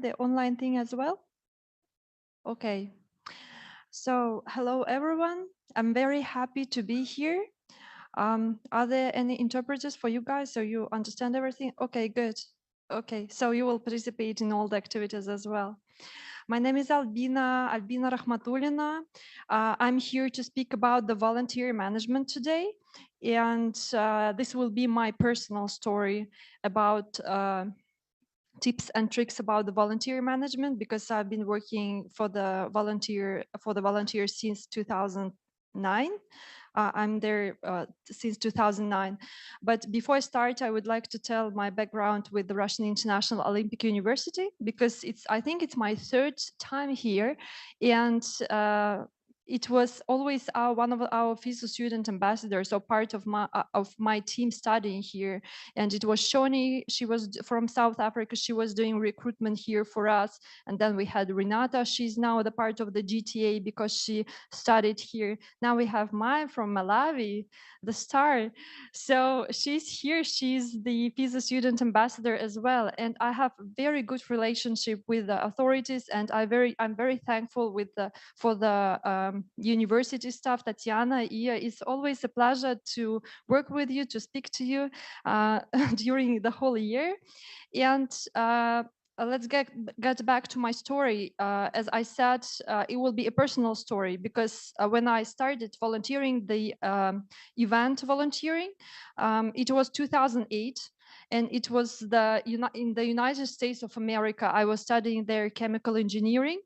the online thing as well? Okay. So, hello everyone. I'm very happy to be here. Are there any interpreters for you guys so you understand everything? Okay, good. Okay, so you will participate in all the activities as well. My name is Albina RAKHMATULLINA. I'm here to speak about the volunteer management today. And this will be my personal story about tips and tricks about the volunteer management, because I've been working for the volunteers since 2009. I'm there since 2009. But before I start, I would like to tell my background with the Russian International Olympic University, because I think it's my third time here. And it was always one of our FISU student ambassadors, or part of my team studying here. And it was Shoni, she was from South Africa, she was doing recruitment here for us. And then we had Renata, she's now the part of the GTA because she studied here. Now we have Maya from Malawi, the star. So she's here, she's the FISA student ambassador as well. And I have a very good relationship with the authorities, and I'm very thankful for the university staff. Tatiana, Iya, it's always a pleasure to work with you, to speak to you during the whole year. And let's get back to my story. As I said, it will be a personal story, because when I started volunteering, the event volunteering, it was 2008. And it was in the United States of America. I was studying there chemical engineering.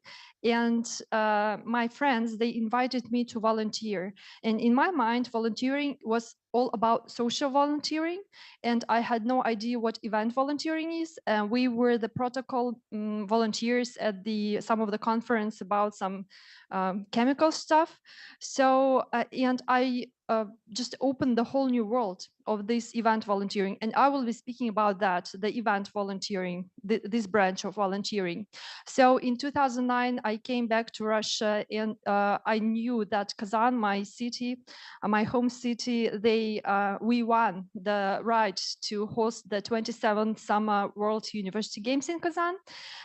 And my friends, they invited me to volunteer. And in my mind, volunteering was all about social volunteering. And I had no idea what event volunteering is. And we were the protocol volunteers at some of the conference about some chemical stuff. So, and I just opened the whole new world of this event volunteering. And I will be speaking about that, the event volunteering, this branch of volunteering. So in 2009, I came back to Russia, and I knew that Kazan, my city, my home city, we won the right to host the 27th Summer World University Games in Kazan.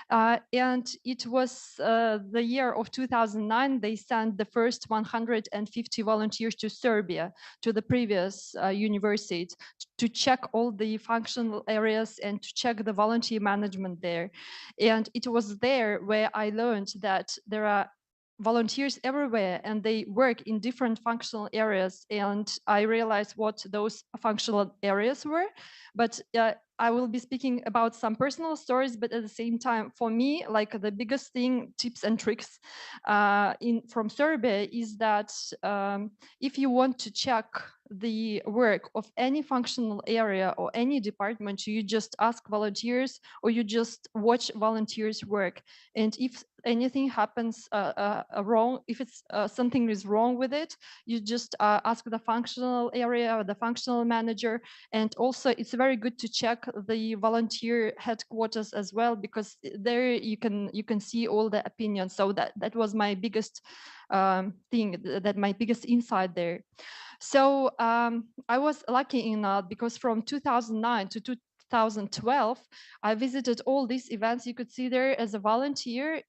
And it was the year of 2009, they sent the first 150 volunteers to Serbia, to the previous university, to check all the functional areas and to check the volunteer management there. And it was there where I learned that there are volunteers everywhere, and they work in different functional areas. And I realized what those functional areas were. But I will be speaking about some personal stories, but at the same time, for me, like the biggest thing, tips and tricks from Serbia is that if you want to check the work of any functional area or any department, you just ask volunteers, or you just watch volunteers work. And if anything happens wrong, if it's something is wrong with it, you just ask the functional area or the functional manager. And also it's very good to check the volunteer headquarters as well, because there you can see all the opinions. So that was my biggest thing, that my biggest insight there. So I was lucky enough, because from 2009 to 2012, I visited all these events you could see there as a volunteer,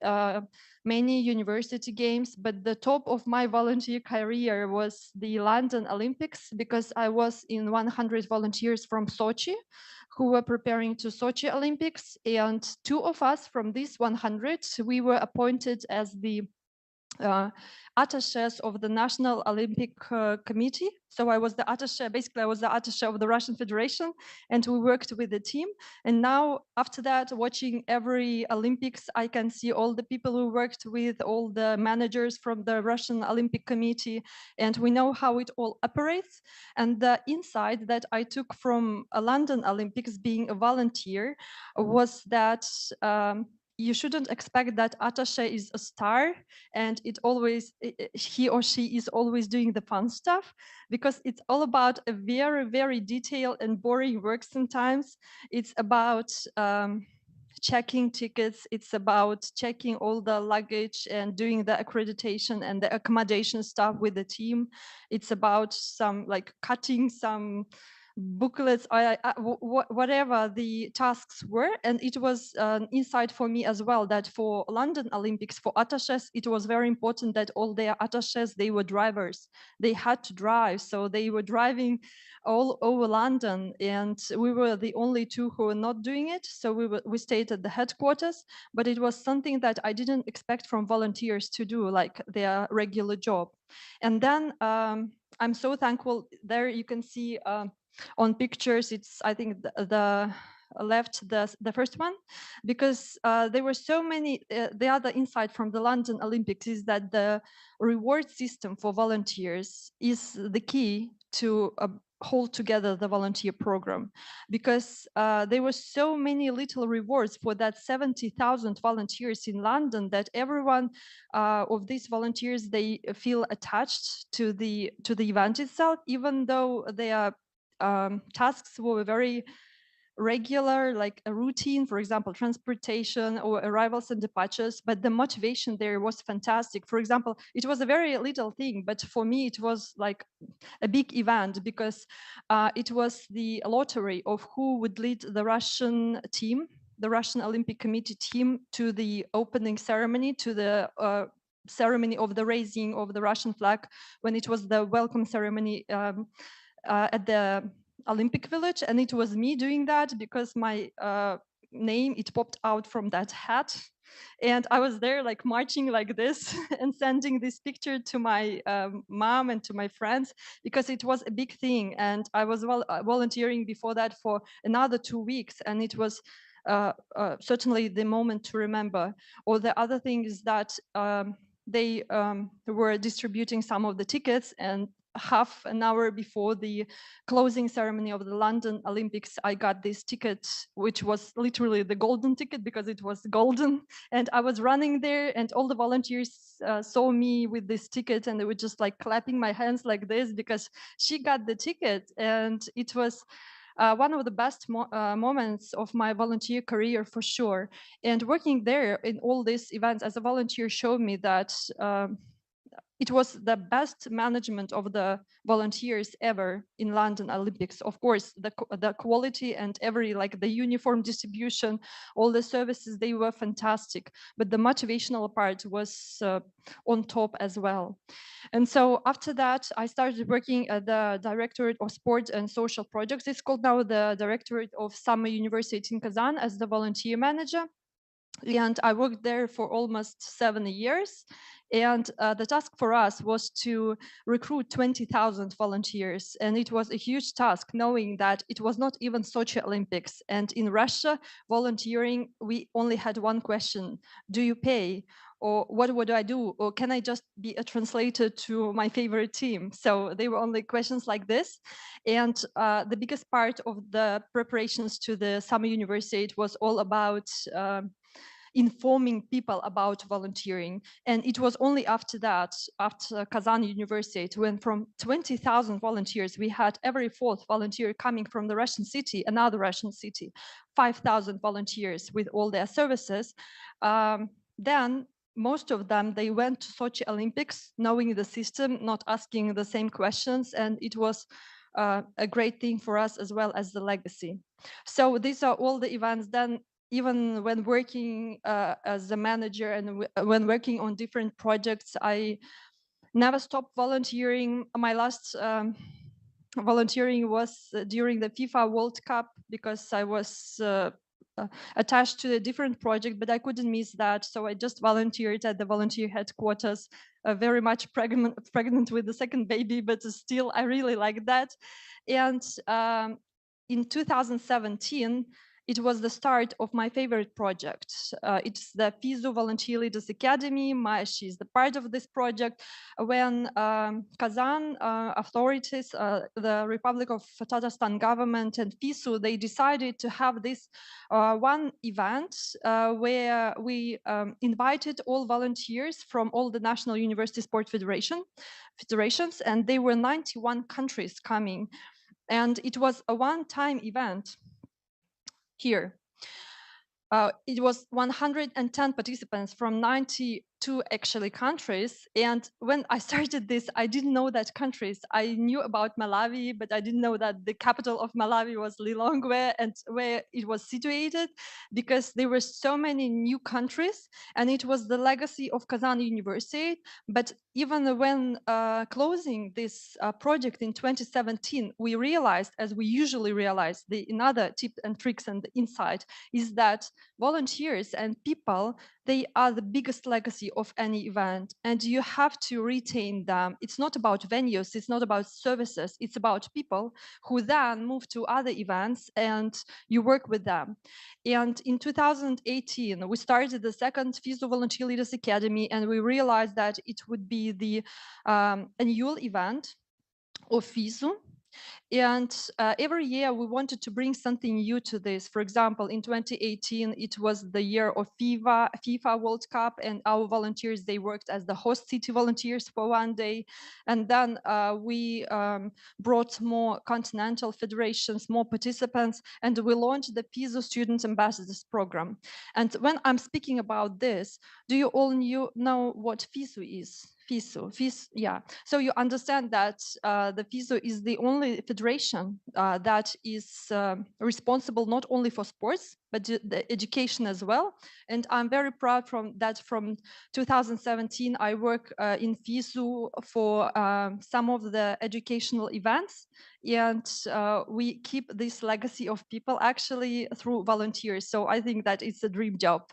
many university games, but the top of my volunteer career was the London Olympics, because I was in 100 volunteers from Sochi who were preparing to Sochi Olympics. And two of us from these 100, we were appointed as the attaches of the National Olympic Committee. So I was the attaché, basically I was the attaché of the Russian Federation, and we worked with the team. And now after that, watching every Olympics, I can see all the people who worked with, all the managers from the Russian Olympic Committee, and we know how it all operates. And the insight that I took from a London Olympics, being a volunteer, was that you shouldn't expect that attaché is a star and he or she is always doing the fun stuff, because it's all about a very, very detailed and boring work sometimes. It's about checking tickets, it's about checking all the luggage and doing the accreditation and the accommodation stuff with the team. It's about some like cutting some booklets, whatever the tasks were. And it was an insight for me as well that for London Olympics, for attaches, it was very important that all their attaches, they were drivers. They had to drive. So they were driving all over London, and we were the only two who were not doing it. So we stayed at the headquarters, but it was something that I didn't expect from volunteers to do, like their regular job. And then I'm so thankful. There you can see on pictures, it's, I think, the left, the first one, because there were so many. The other insight from the London Olympics is that the reward system for volunteers is the key to hold together the volunteer program, because there were so many little rewards for that 70,000 volunteers in London that everyone of these volunteers, they feel attached to the event itself, even though their tasks were very regular, like a routine, for example, transportation or arrivals and departures, but the motivation there was fantastic. For example, it was a very little thing, but for me it was like a big event, because it was the lottery of who would lead the Russian team, the Russian Olympic Committee team, to the opening ceremony, to the ceremony of the raising of the Russian flag, when it was the welcome ceremony at the Olympic Village. And it was me doing that, because my name, it popped out from that hat. And I was there like marching like this and sending this picture to my mom and to my friends, because it was a big thing. And I was volunteering before that for another 2 weeks. And it was certainly the moment to remember. Or the other thing is that they were distributing some of the tickets, and half an hour before the closing ceremony of the London Olympics, I got this ticket, which was literally the golden ticket, because it was golden. And I was running there, and all the volunteers saw me with this ticket, and they were just like clapping my hands like this, because she got the ticket. And it was one of the best moments of my volunteer career, for sure. And working there in all these events as a volunteer showed me that it was the best management of the volunteers ever in London Olympics. Of course, the quality and like the uniform distribution, all the services, they were fantastic. But the motivational part was on top as well. And so after that, I started working at the Directorate of Sport and Social Projects. It's called now the Directorate of Summer University in Kazan, as the volunteer manager. And I worked there for almost 7 years. And the task for us was to recruit 20,000 volunteers. And it was a huge task, knowing that it was not even Sochi Olympics. And in Russia, volunteering, we only had one question: do you pay? Or what would I do? Or can I just be a translator to my favorite team? So they were only questions like this. And the biggest part of the preparations to the summer university, it was all about informing people about volunteering. And it was only after that, after Kazan University, when from 20,000 volunteers, we had every fourth volunteer coming from the Russian city, another Russian city, 5,000 volunteers with all their services. Then most of them, they went to Sochi Olympics, knowing the system, not asking the same questions. And it was a great thing for us, as well as the legacy. So these are all the events. Then even when working as a manager and when working on different projects, I never stopped volunteering. My last volunteering was during the FIFA World Cup, because I was attached to a different project, but I couldn't miss that. So I just volunteered at the volunteer headquarters, very much pregnant with the second baby, but still I really like that. And in 2017, it was the start of my favorite project. It's the FISU Volunteer Leaders Academy. She's the part of this project. When Kazan authorities, the Republic of Tatarstan government and FISU, they decided to have this one event where we invited all volunteers from all the national university sport federations, and there were 91 countries coming. And it was a one-time event. Here, it was 110 participants from 91 two actually countries. And when I started this, I didn't know that countries. I knew about Malawi, but I didn't know that the capital of Malawi was Lilongwe and where it was situated, because there were so many new countries, and it was the legacy of Kazan University. But even when closing this project in 2017, we realized, as we usually realize, another tip and tricks and insight is that volunteers and people, they are the biggest legacy of any event, and you have to retain them. It's not about venues, it's not about services, it's about people who then move to other events and you work with them. And in 2018, we started the second FISU Volunteer Leaders Academy, and we realized that it would be the annual event of FISU. And every year we wanted to bring something new to this. For example, in 2018, it was the year of FIFA World Cup, and our volunteers, they worked as the host city volunteers for one day. And then we brought more continental federations, more participants, and we launched the FISU Student Ambassadors Program. And when I'm speaking about this, do you all know what FISU is? FISU, yeah. So you understand that the FISU is the only federation that is responsible not only for sports, but the education as well. And I'm very proud from 2017, I work in FISU for some of the educational events. And we keep this legacy of people actually through volunteers. So I think that it's a dream job.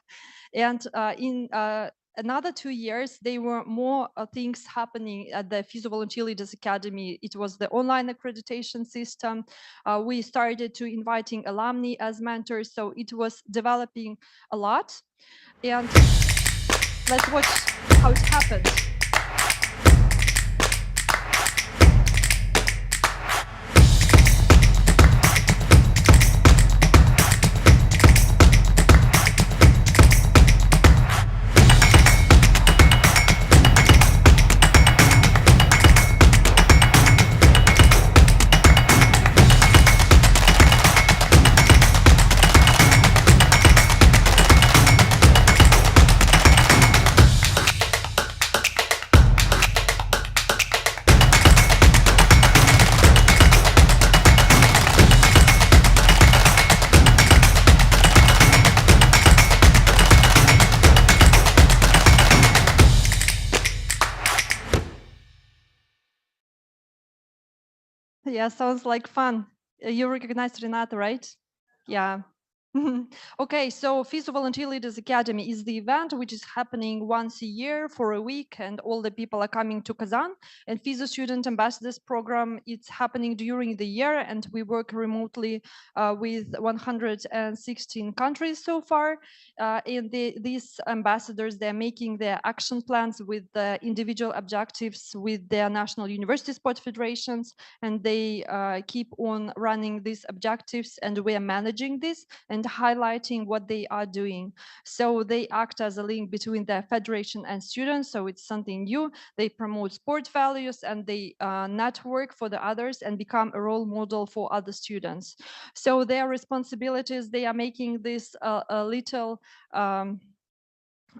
And in another 2 years, there were more things happening at the FISU Volunteer Leaders Academy. It was the online accreditation system. We started to inviting alumni as mentors, so it was developing a lot. And let's watch how it happened. Yeah, sounds like fun. You recognize Renata, right? Yeah. Okay, so FISU Volunteer Leaders Academy is the event which is happening once a year for a week, and all the people are coming to Kazan. And FISU Student Ambassadors Program, it's happening during the year, and we work remotely with 116 countries so far. And these ambassadors, they're making their action plans with the individual objectives with their national university sport federations, and they keep on running these objectives, and we are managing this and highlighting what they are doing. So they act as a link between the federation and students, so it's something new. They promote sport values, and they network for the others and become a role model for other students. So their responsibilities, they are making this a little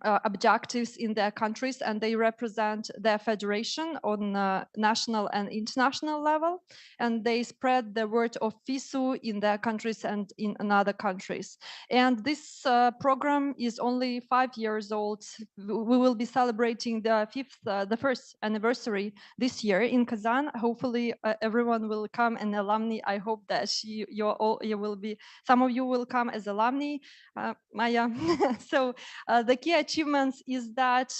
objectives in their countries, and they represent their federation on national and international level, and they spread the word of FISU in their countries and in other countries. And this program is only 5 years old. We will be celebrating the first anniversary this year in Kazan. Hopefully everyone will come, and alumni, I hope that you will be, some of you will come as alumni, Maya. So the key achievements is that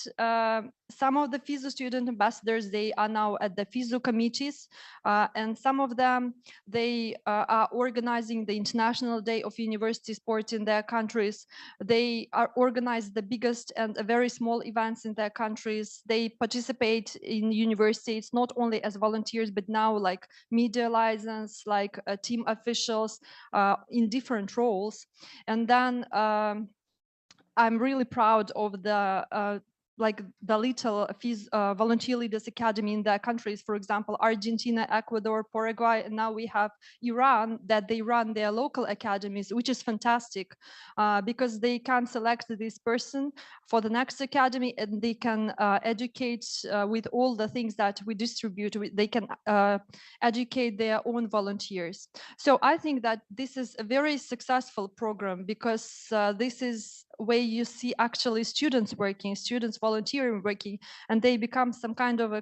some of the FISU student ambassadors, they are now at the FISU committees, and some of them, they are organizing the International Day of University Sport in their countries. They are organized the biggest and very small events in their countries. They participate in universities, not only as volunteers, but now like media license, like team officials in different roles. And then I'm really proud of the like the little volunteer leaders academy in their countries, for example, Argentina, Ecuador, Paraguay, and now we have Iran, that they run their local academies, which is fantastic because they can select this person for the next academy, and they can educate with all the things that we distribute. They can educate their own volunteers. So I think that this is a very successful program because this is where you see actually students working, students volunteering working, and they become some kind of a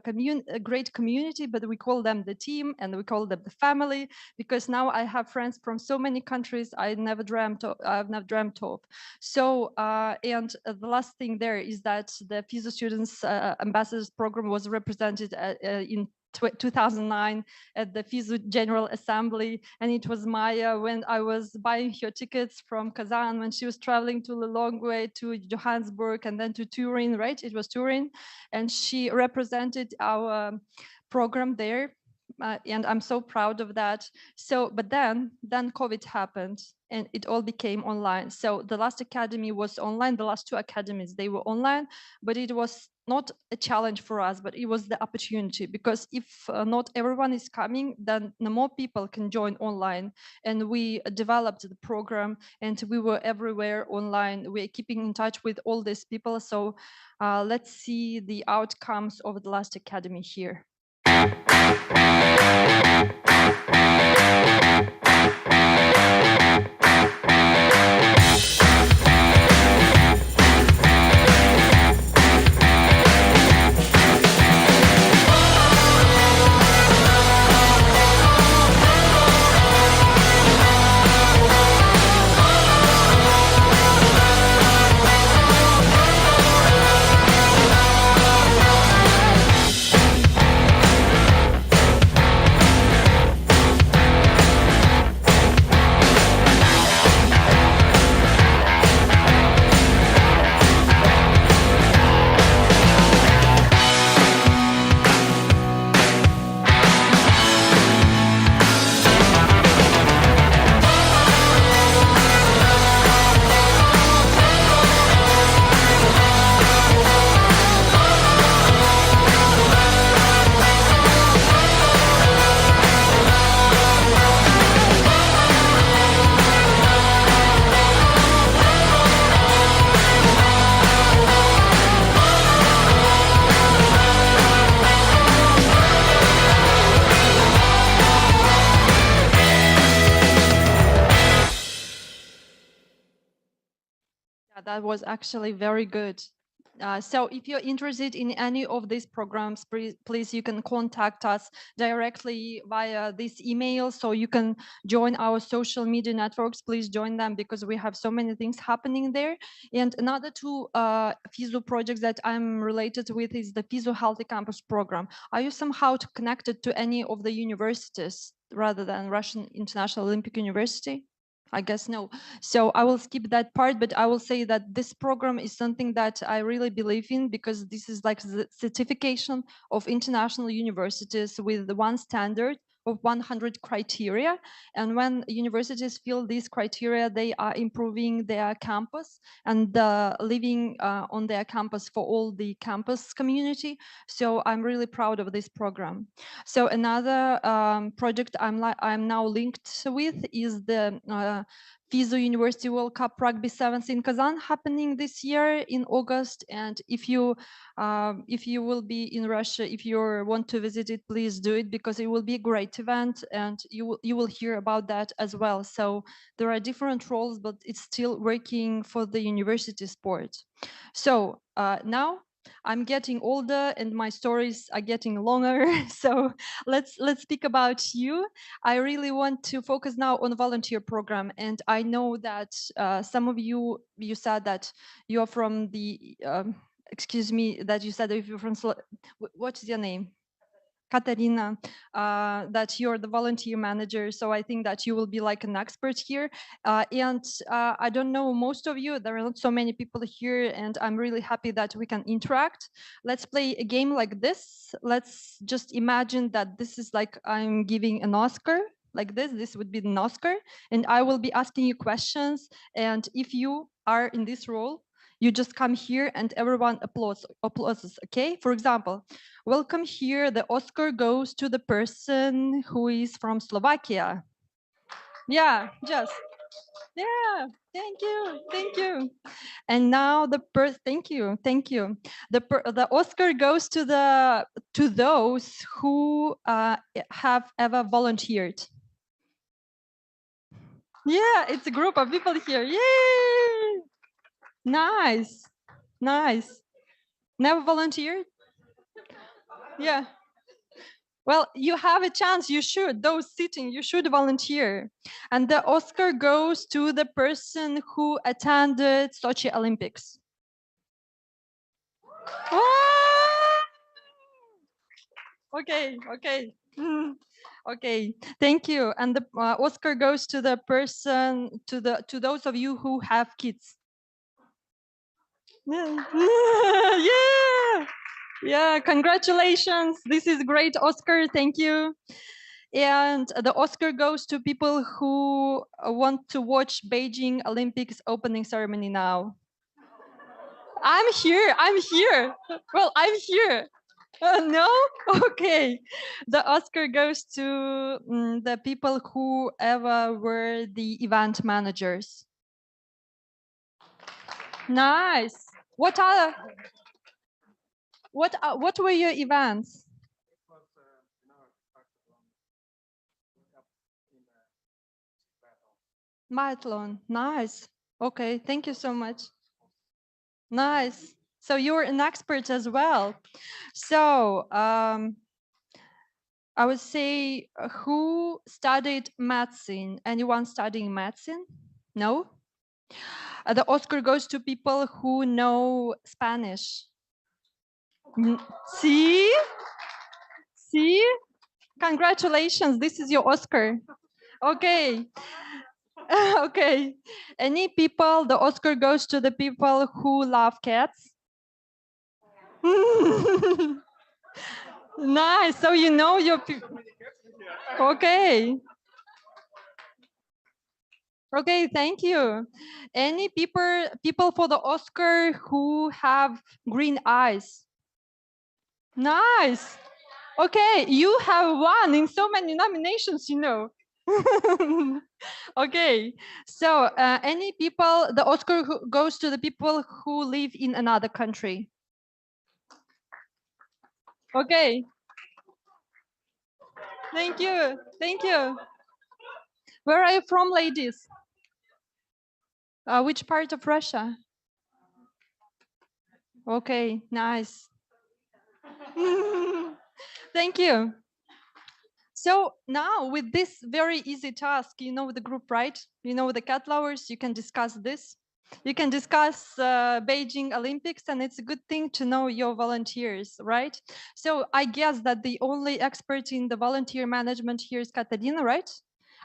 great community, but we call them the team and we call them the family, because now I have friends from so many countries I've never dreamt of. So, and the last thing there is that the FISU Students Ambassadors Program was represented in 2009 at the FISU General Assembly, and it was Maya when I was buying her tickets from Kazan when she was traveling to the long way to Johannesburg and then to Turin, right? It was Turin, and she represented our program there. And I'm so proud of that. So, but then COVID happened and it all became online. So the last academy was online. The last two academies, they were online, but it was not a challenge for us, but it was the opportunity, because if not everyone is coming, then no more people can join online. And we developed the program and we were everywhere online. We're keeping in touch with all these people. So let's see the outcomes of the last academy here. That was actually very good. So if you're interested in any of these programs, please, you can contact us directly via this email. So you can join our social media networks. Please join them because we have so many things happening there. And another two FISU projects that I'm related with is the FISU Healthy Campus program. Are you somehow connected to any of the universities rather than Russian International Olympic University? I guess no. So I will skip that part, but I will say that this program is something that I really believe in, because this is like the certification of international universities with the one standard of 100 criteria. And when universities fill these criteria, they are improving their campus and living on their campus for all the campus community. So I'm really proud of this program. So another project I'm now linked with is the FISU University World Cup Rugby Sevens in Kazan, happening this year in August. And if you will be in Russia, if you want to visit it, please do it, because it will be a great event, and you will hear about that as well. So there are different roles, but it's still working for the university sport. So now I'm getting older and my stories are getting longer. So let's speak about you. I really want to focus now on volunteer program. And I know that some of you said that you're from the, excuse me, that you said if you're from, what's your name? Katarina, that you're the volunteer manager. So I think that you will be like an expert here. And I don't know most of you, there are not so many people here, and I'm really happy that we can interact. Let's play a game like this. Let's just imagine that this is like I'm giving an Oscar. Like this would be an Oscar, and I will be asking you questions. And if you are in this role, You just come here and everyone applauds, okay? For example, welcome here, the Oscar goes to the person who is from Slovakia. Yeah, just, yeah, thank you. And now thank you. The Oscar goes to those who have ever volunteered. Yeah, it's a group of people here. Yay! Nice. Never volunteered? Yeah. Well, you have a chance. You should. Those sitting, you should volunteer. And the Oscar goes to the person who attended Sochi Olympics. Ah! Okay. Okay, thank you. And the Oscar goes to the person, to those of you who have kids. Yeah, congratulations. This is great, Oscar. Thank you. And the Oscar goes to people who want to watch Beijing Olympics opening ceremony now. I'm here. Well, I'm here. No? Okay. The Oscar goes to the people who ever were the event managers. Nice. What were your events? Biathlon. Nice. Okay, thank you so much. Nice. So you're an expert as well. So I would say who studied medicine? Anyone studying medicine? No? The Oscar goes to people who know Spanish. See? Congratulations, this is your Oscar. Okay. Okay. Any people, the Oscar goes to the people who love cats. Nice. So you know your okay. Okay, thank you. Any people for the Oscar who have green eyes? Nice. Okay, you have won in so many nominations, you know. Okay, so any people, the Oscar goes to the people who live in another country. Okay. Thank you. Where are you from, ladies? Which part of Russia? Okay, nice. Thank you. So now with this very easy task, you know the group, right? You know the cat lovers, you can discuss this. You can discuss Beijing Olympics, and it's a good thing to know your volunteers, right? So I guess that the only expert in the volunteer management here is Katarina, right?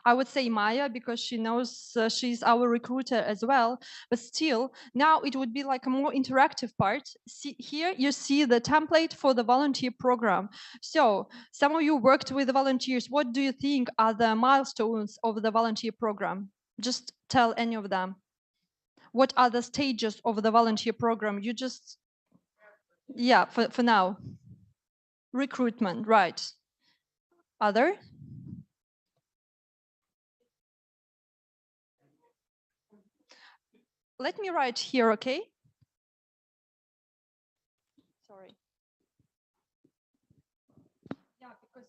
I would say Maya, because she knows she's our recruiter as well. But still, now it would be like a more interactive part. See, here you see the template for the volunteer program. So some of you worked with the volunteers. What do you think are the milestones of the volunteer program? Just tell any of them. What are the stages of the volunteer program? You just, yeah, for now. Recruitment, right. Other? Let me write here, okay? Sorry. Yeah, because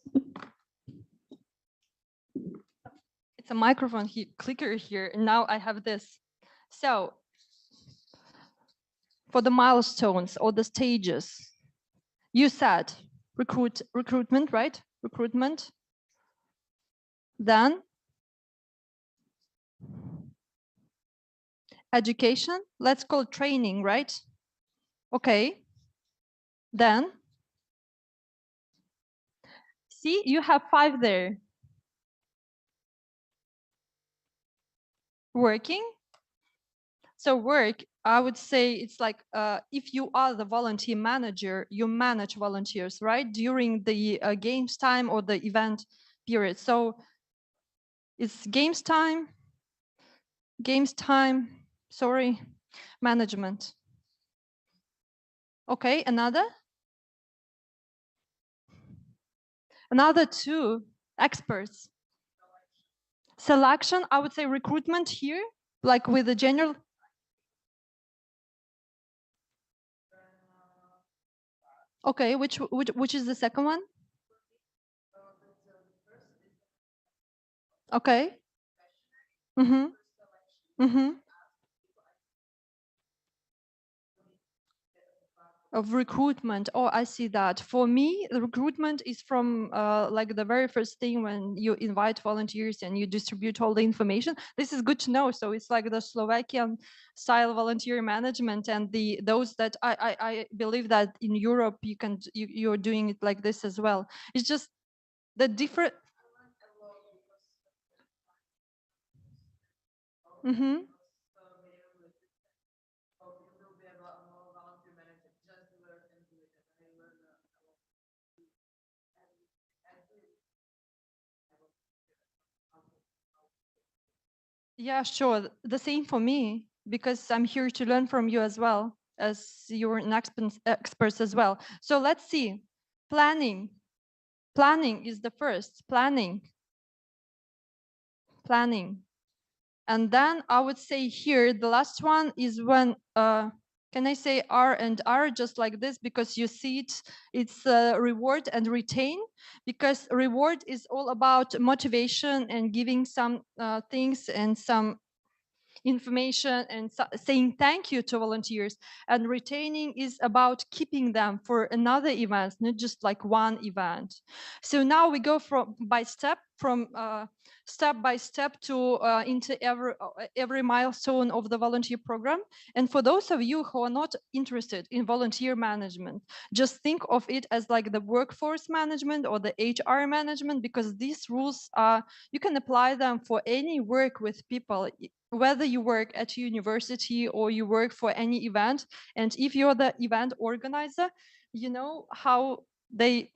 it's a microphone clicker here, and now I have this. So for the milestones or the stages, you said recruitment, right? Recruitment. Then education. Let's call it training, right? Okay. Then see, you have 5 there. Working. So work, I would say it's like if you are the volunteer manager, you manage volunteers, right? During the games time or the event period. So it's games time, sorry, management. Okay, another 2 experts. Selection, I would say recruitment here, like with the general. Okay, which is the second one? Okay. Mm-hmm. Mm-hmm. Of recruitment. Oh, I see that. For me, the recruitment is from like the very first thing when you invite volunteers and you distribute all the information. This is good to know. So it's like the Slovakian style volunteer management, and those that I believe that in Europe you're doing it like this as well. It's just the different. Mm-hmm. Yeah, sure. The same for me, because I'm here to learn from you as well, as you're an expert as well. So let's see. Planning. Planning is the first. Planning. And then I would say here, the last one is when, can I say R and R just like this? Because you see it's reward and retain, because reward is all about motivation and giving some things and some information and saying thank you to volunteers, and retaining is about keeping them for another event, not just like one event. So now we go from step by step to into every milestone of the volunteer program. And for those of you who are not interested in volunteer management, just think of it as like the workforce management or the HR management, because these rules are, you can apply them for any work with people, whether you work at university or you work for any event. And if you're the event organizer, you know how they,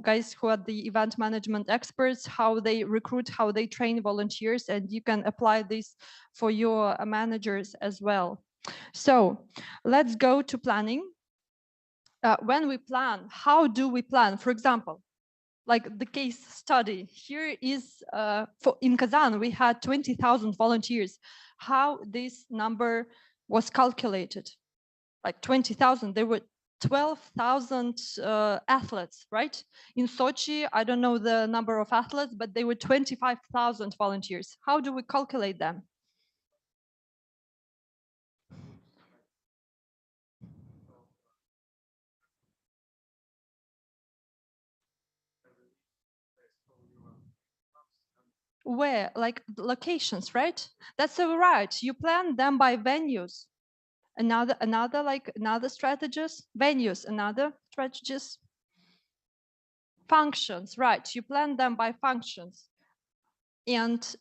guys who are the event management experts, how they recruit, how they train volunteers, and you can apply this for your managers as well. So let's go to planning. When we plan, how do we plan? For example, like the case study here is in Kazan, we had 20,000 volunteers. How this number was calculated? Like 20,000, there were 12,000 athletes, right? In Sochi, I don't know the number of athletes, but they were 25,000 volunteers. How do we calculate them? Where? Like locations, right? That's so right. You plan them by venues. Another strategist, venues, another strategist, functions, right? You plan them by functions. And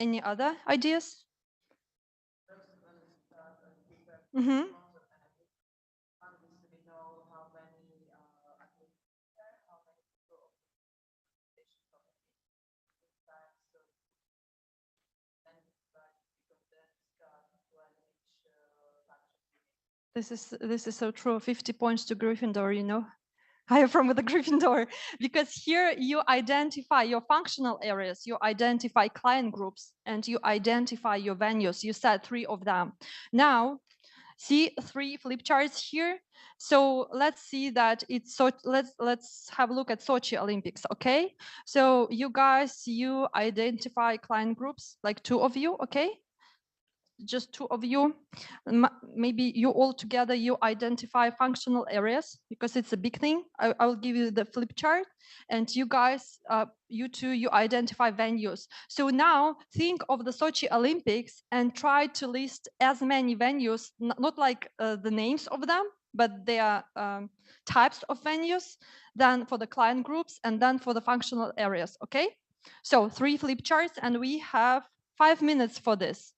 any other ideas? Mm-hmm. This is so true. 50 points to Gryffindor, I am from the Gryffindor, because here you identify your functional areas, you identify client groups, and you identify your venues. You said 3 of them. Now, see 3 flip charts here. So let's see that it's so. Let's have a look at Sochi Olympics, okay? So you guys, you identify client groups, like 2 of you, okay? Just 2 of you. Maybe you all together, you identify functional areas, because it's a big thing. I will give you the flip chart, and you guys, you 2, you identify venues. So now think of the Sochi Olympics and try to list as many venues, not like the names of them, but their types of venues, then for the client groups, and then for the functional areas, okay? So 3 flip charts, and we have 5 minutes for this.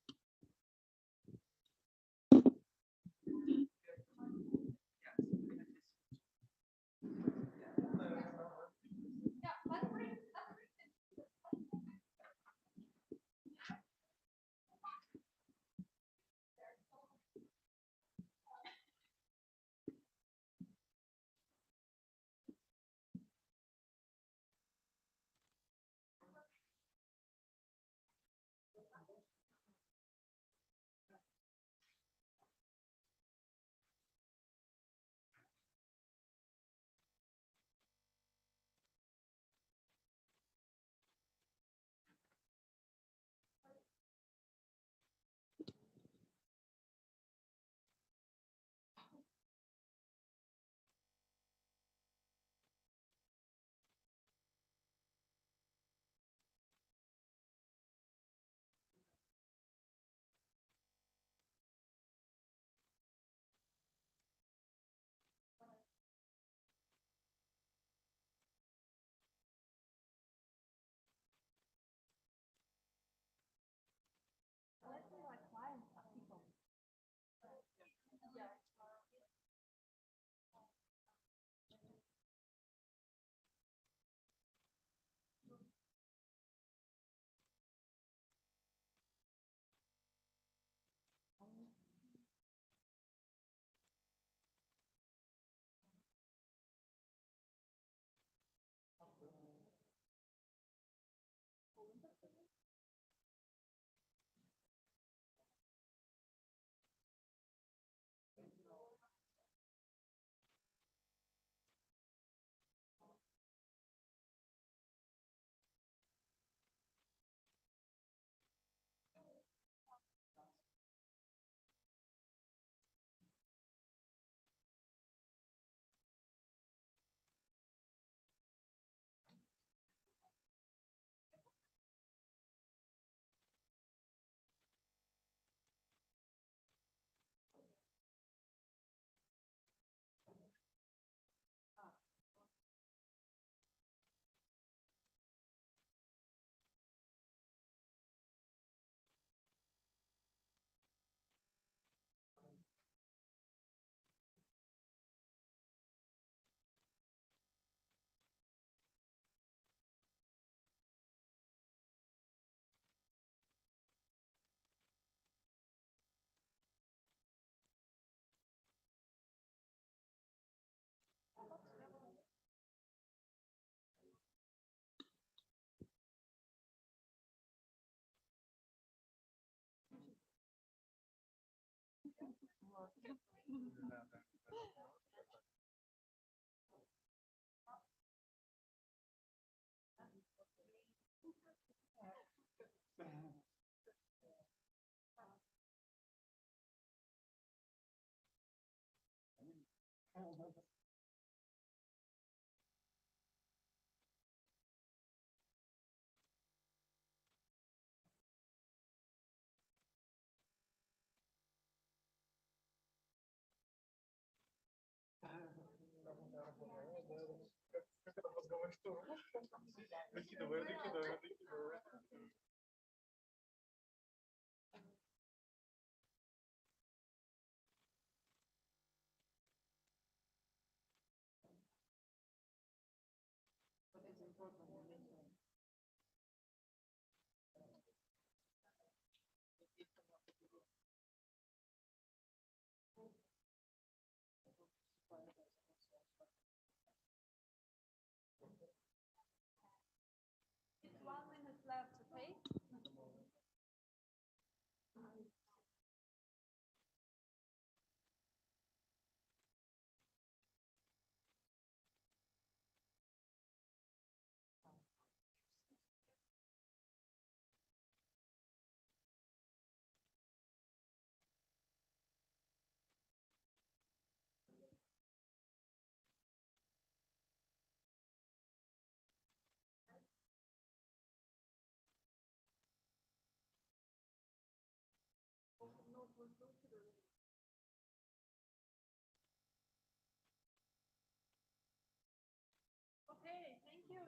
Okay, thank you.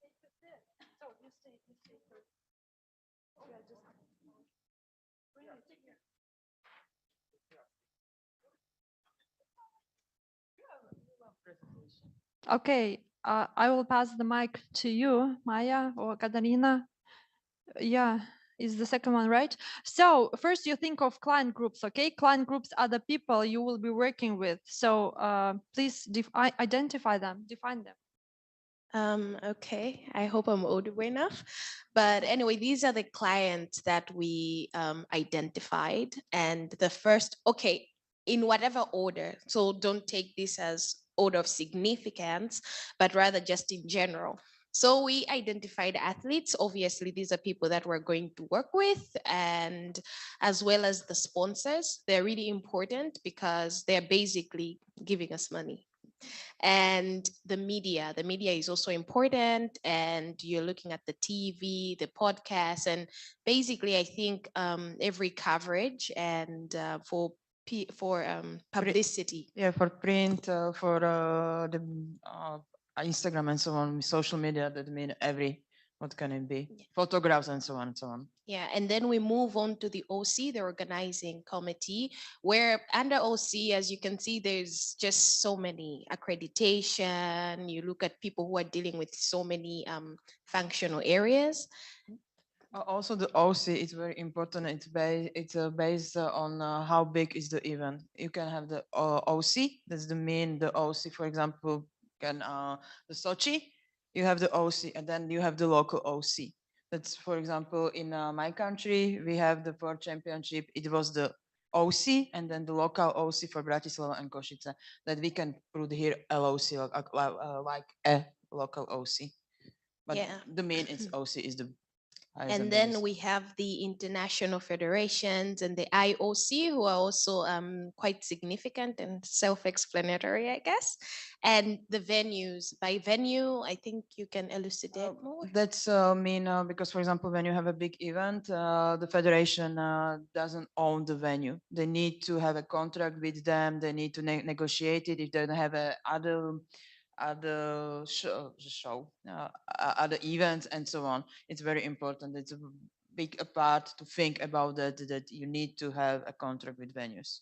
Take the sit. So you stay first. Yeah, just bring it here. Okay, I will pass the mic to you, Maya or Katarina. Yeah, is the second one right? So first you think of client groups, okay? Client groups are the people you will be working with. So please identify them, define them. Okay, I hope I'm audible enough. But anyway, these are the clients that we identified. And the first, okay, in whatever order. So don't take this as order of significance, but rather just in general. So we identified athletes. Obviously, these are people that we're going to work with, and as well as the sponsors. They're really important because they're basically giving us money. And the media is also important, and you're looking at the TV, the podcast, and basically I think every coverage and for publicity. Yeah, for print, for the Instagram and so on, social media, that mean every, what can it be? Yeah. Photographs and so on and so on. Yeah, and then we move on to the OC, the organizing committee, where under OC, as you can see, there's just so many accreditation. You look at people who are dealing with so many functional areas. Also, the OC is very important. It's based on how big is the event. You can have the OC. That's the main. The OC, for example, can the Sochi. You have the OC, and then you have the local OC. That's, for example, in my country, we have the World Championship. It was the OC, and then the local OC for Bratislava and Košice. That we can put here LOC, like a local OC. But Yeah. the main is OC is the And then we have the international federations and the IOC, who are also quite significant and self-explanatory, I guess. And the venues. By venue, I think you can elucidate more. That's mean because, for example, when you have a big event, the federation doesn't own the venue. They need to have a contract with them. They need to negotiate it. If they don't have other other events and so on, it's very important. It's a big part to think about that you need to have a contract with venues.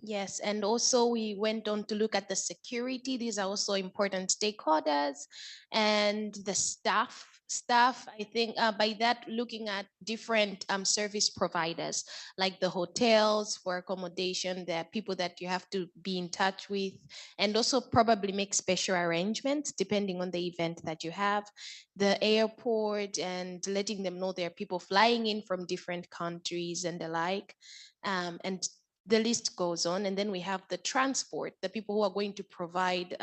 Yes, and also we went on to look at the security. These are also important stakeholders, and the staff. Staff, I think by that looking at different service providers, like the hotels for accommodation, there are people that you have to be in touch with, and also probably make special arrangements depending on the event that you have. The airport, and letting them know there are people flying in from different countries and the like. And the list goes on. And then we have the transport, the people who are going to provide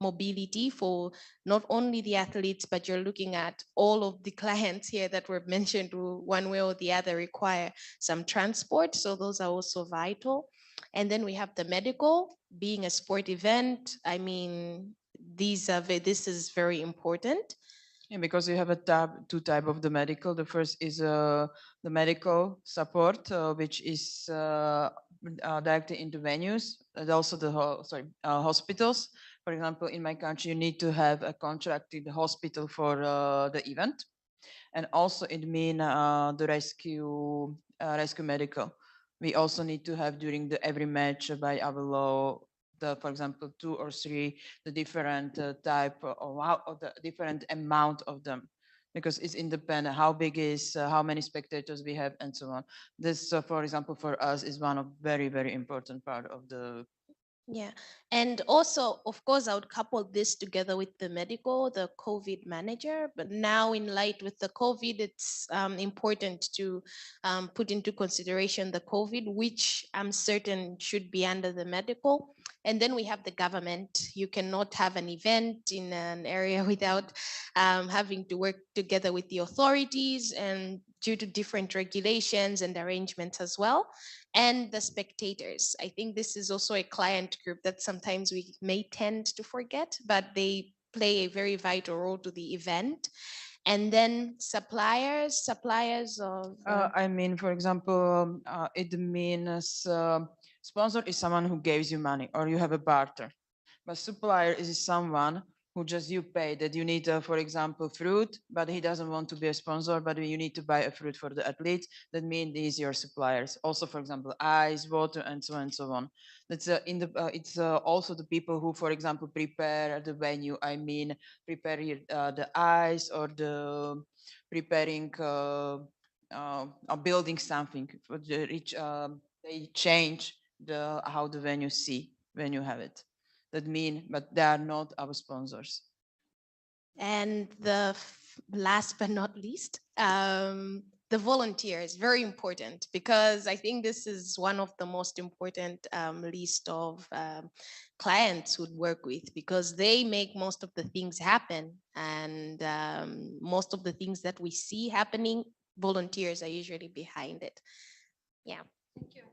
mobility for not only the athletes, but you're looking at all of the clients here that were mentioned who one way or the other require some transport. So those are also vital. And then we have the medical, being a sport event. I mean, this is very important. Yeah, because you have two type of the medical. The first is the medical support, which is directly into venues, and also the hospitals. For example, in my country, you need to have a contracted hospital for the event, and also it means the rescue medical. We also need to have during the every match by our law for example, 2 or 3, the different type or the different amount of them, because it's independent, how big is, how many spectators we have, and so on. This, for example, for us is one of very, very important part of the. Yeah. And also, of course, I would couple this together with the medical, the COVID manager. But now, in light with the COVID, it's important to put into consideration the COVID, which I'm certain should be under the medical. And then we have the government. You cannot have an event in an area without having to work together with the authorities, and due to different regulations and arrangements as well. And the spectators. I think this is also a client group that sometimes we may tend to forget, but they play a very vital role to the event. And then suppliers of. I mean, for example, it means sponsor is someone who gives you money, or you have a barter. But supplier is someone who just you pay that you need, for example, fruit, but he doesn't want to be a sponsor, but you need to buy a fruit for the athletes. That means these are your suppliers. Also, for example, ice, water, and so on and so on. That's it's also the people who, for example, prepare the venue. I mean, prepare the ice or the preparing or building something for the rich. They change the how the venue see when you have it. That mean, but they are not our sponsors. And last but not least, the volunteers, very important, because I think this is one of the most important list of clients would work with, because they make most of the things happen, and most of the things that we see happening, volunteers are usually behind it. Yeah. Thank you.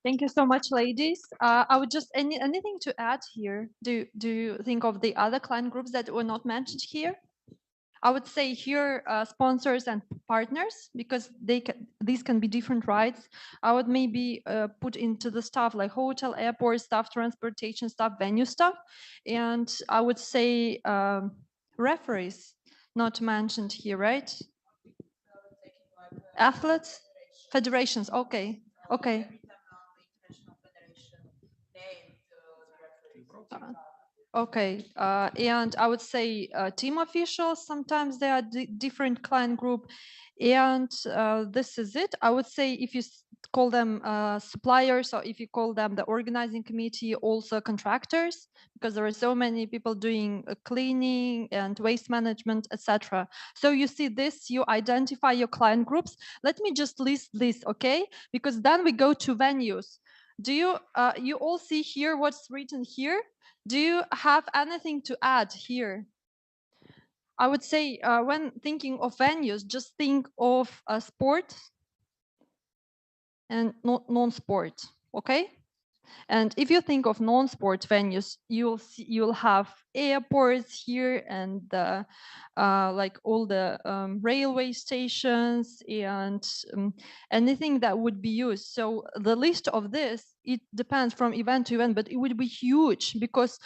Thank you so much, ladies. I would just anything to add here. Do you think of the other client groups that were not mentioned here? I would say here sponsors and partners, because these can be different rights. I would maybe put into the stuff like hotel, airport staff, transportation staff, venue staff, and I would say referees not mentioned here, right? Athletes, federations. Okay, okay. Okay, and I would say team officials, sometimes they are different client group, and this is it. I would say if you call them suppliers, or if you call them the organizing committee, also contractors, because there are so many people doing cleaning and waste management, etc. So you see this, you identify your client groups. Let me just list this, okay? Because then we go to venues. Do you you all see here what's written here? Do you have anything to add here? I would say when thinking of venues, just think of sport and non-sport, okay? And if you think of non-sport venues, you'll have airports here, and like all the railway stations and anything that would be used. So the list of this, it depends from event to event, but it would be huge, because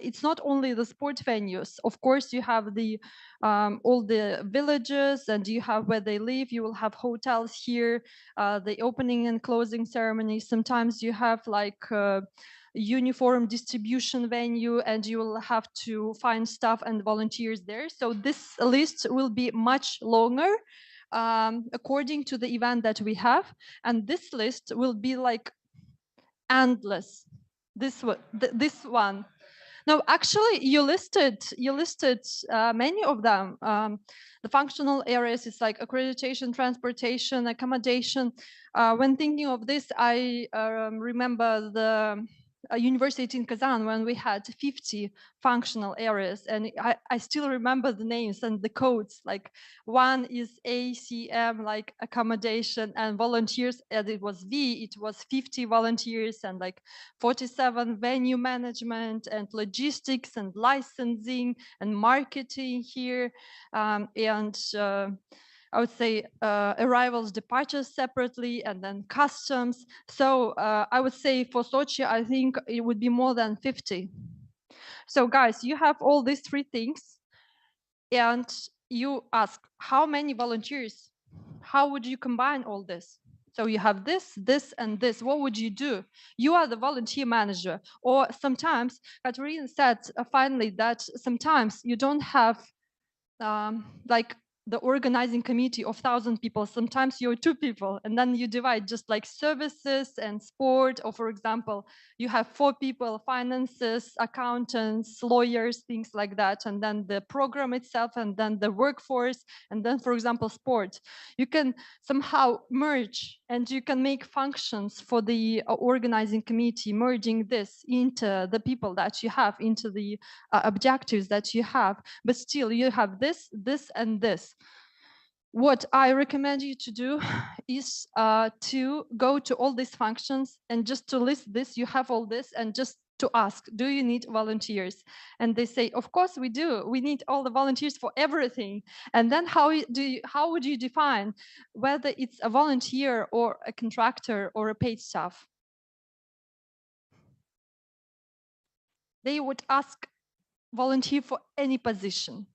it's not only the sport venues. Of course, you have the all the villages, and you have where they live. You will have hotels here, the opening and closing ceremonies. Sometimes you have like uniform distribution venue, and you will have to find staff and volunteers there. So this list will be much longer according to the event that we have, and this list will be like endless. This one. No, actually, you listed many of them. The functional areas is like accreditation, transportation, accommodation. When thinking of this, I remember the university in Kazan when we had 50 functional areas, and I still remember the names and the codes. Like one is ACM, like accommodation and volunteers, and it was V, it was 50 volunteers, and like 47 venue management and logistics and licensing and marketing here, and I would say arrivals, departures separately, and then customs. So I would say for Sochi, I think it would be more than 50. So guys, you have all these three things, and you ask how many volunteers? How would you combine all this? So you have this, this, and this. What would you do? You are the volunteer manager. Or sometimes, Katerina said finally that sometimes you don't have like the organizing committee of 1,000 people. Sometimes you're 2 people, and then you divide just like services and sport. Or for example, you have 4 people, finances, accountants, lawyers, things like that. And then the program itself, and then the workforce, and then, for example, sport. You can somehow merge, and you can make functions for the organizing committee, merging this into the people that you have, into the objectives that you have. But still, you have this, this, and this. What I recommend you to do is to go to all these functions and just to list this. You have all this, and just to ask, do you need volunteers? And they say, of course we do. We need all the volunteers for everything. And then how would you define whether it's a volunteer or a contractor or a paid staff? They would ask volunteer for any position.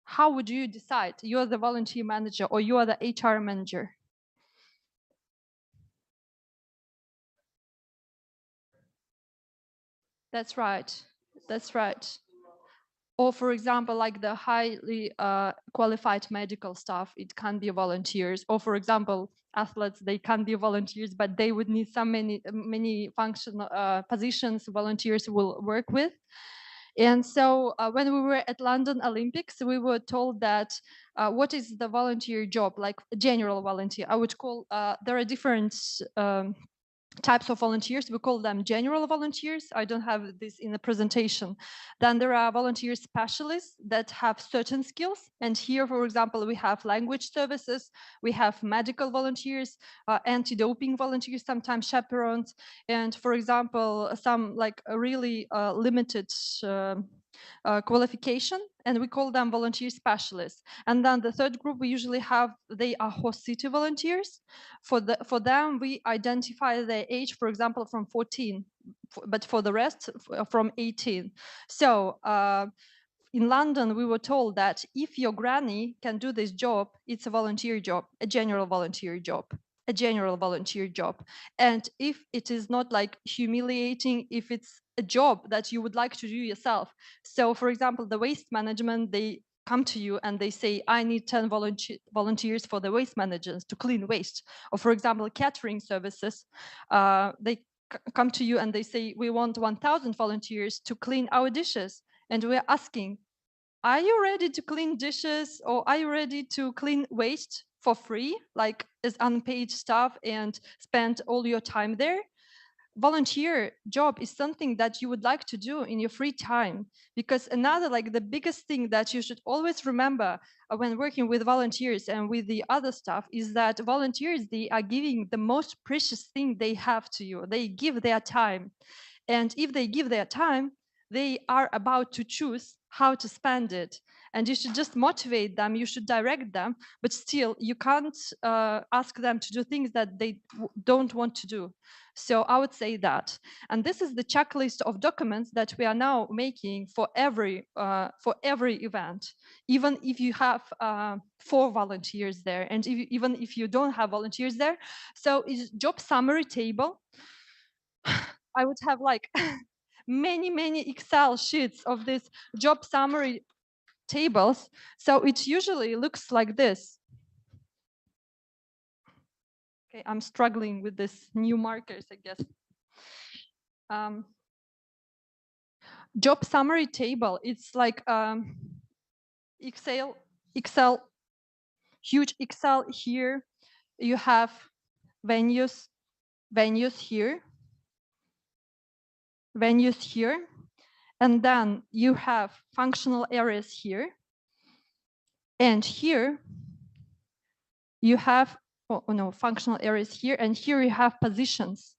How would you decide? You're the volunteer manager or you are the HR manager? That's right. That's right. Or for example, like the highly qualified medical staff, it can be volunteers. Or for example, athletes, they can be volunteers, but they would need many functional positions volunteers will work with. And so when we were at London Olympics, we were told that what is the volunteer job, like general volunteer? I would call, there are different types of volunteers. We call them general volunteers. I don't have this in the presentation. Then there are volunteer specialists that have certain skills. And here, for example, we have language services, we have medical volunteers, anti-doping volunteers, sometimes chaperones, and for example, some like a really limited qualification, and we call them volunteer specialists. And then the third group we usually have, they are host city volunteers. For them, we identify their age, for example, from 14, but for the rest, from 18. So in London, we were told that if your granny can do this job, it's a volunteer job, a general volunteer job. A general volunteer job. And if it is not like humiliating, if it's a job that you would like to do yourself. So for example, the waste management, they come to you and they say, I need 10 volunteers for the waste managers to clean waste. Or for example, catering services, they come to you and they say, we want 1,000 volunteers to clean our dishes. And we're asking, are you ready to clean dishes, or are you ready to clean waste for free, like as unpaid staff, and spend all your time there? Volunteer job is something that you would like to do in your free time, because another, like the biggest thing that you should always remember when working with volunteers and with the other staff is that volunteers, they are giving the most precious thing they have to you. They give their time, and if they give their time, they are about to choose how to spend it. And you should just motivate them, you should direct them, but still you can't ask them to do things that they don't want to do. So I would say that. And this is the checklist of documents that we are now making for every event, even if you have 4 volunteers there, and even if you don't have volunteers there. So it's job summary table. I would have like many Excel sheets of this job summary tables. So it usually looks like this. Okay, I'm struggling with this new markers, I guess. job summary table. It's like Excel, huge Excel here. You have venues here, and then you have functional areas here, and here you have functional areas here, and here you have positions,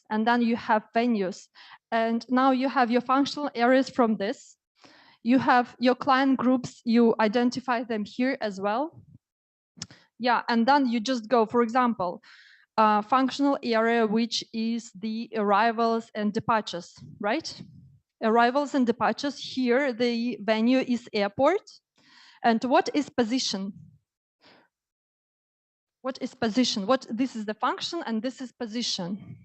and then you have venues, and now you have your functional areas from this. You have your client groups, you identify them here as well. Yeah, and then you just go, for example, functional area, which is the arrivals and departures, right? Arrivals and departures. Here, the venue is airport. And what is position? What is position? This is the function, and this is position.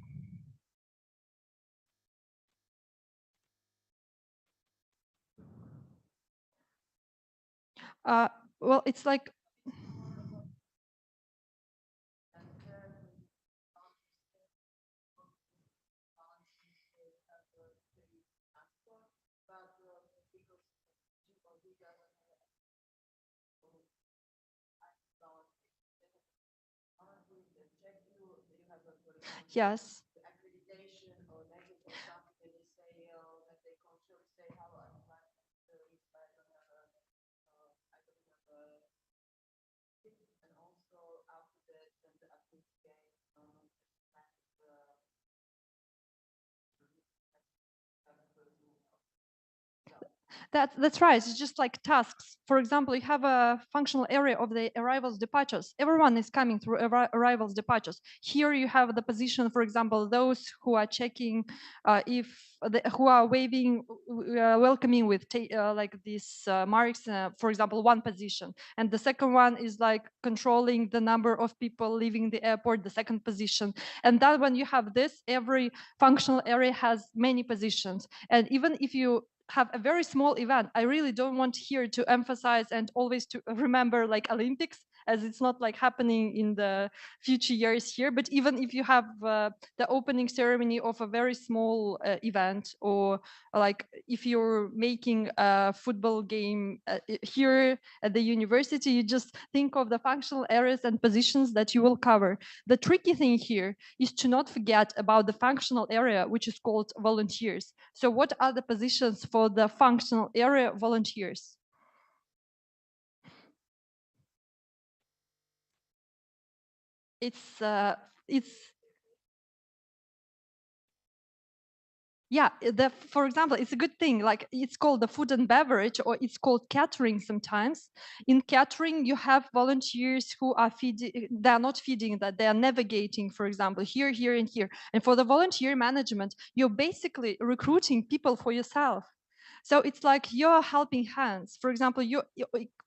Well, it's like yes. That's right. It's just like tasks. For example, you have a functional area of the arrivals departures. Everyone is coming through arrivals departures. Here you have the position, for example, those who are checking who are waving, welcoming with like these marks, for example, one position. And the second one is like controlling the number of people leaving the airport, the second position. And that when you have this, every functional area has many positions. And even if you have a very small event, I really don't want here to emphasize and always to remember like Olympics, as it's not like happening in the future years here. But even if you have the opening ceremony of a very small event, or like if you're making a football game here at the university, you just think of the functional areas and positions that you will cover. The tricky thing here is to not forget about the functional area, which is called volunteers. So what are the positions for the functional area volunteers? It's yeah, for example, it's a good thing, like it's called the food and beverage, or it's called catering sometimes. In catering, you have volunteers who are feeding, they're not feeding, that they are navigating, for example, here, here, and here. And for the volunteer management, you're basically recruiting people for yourself. So it's like you're helping hands. For example, you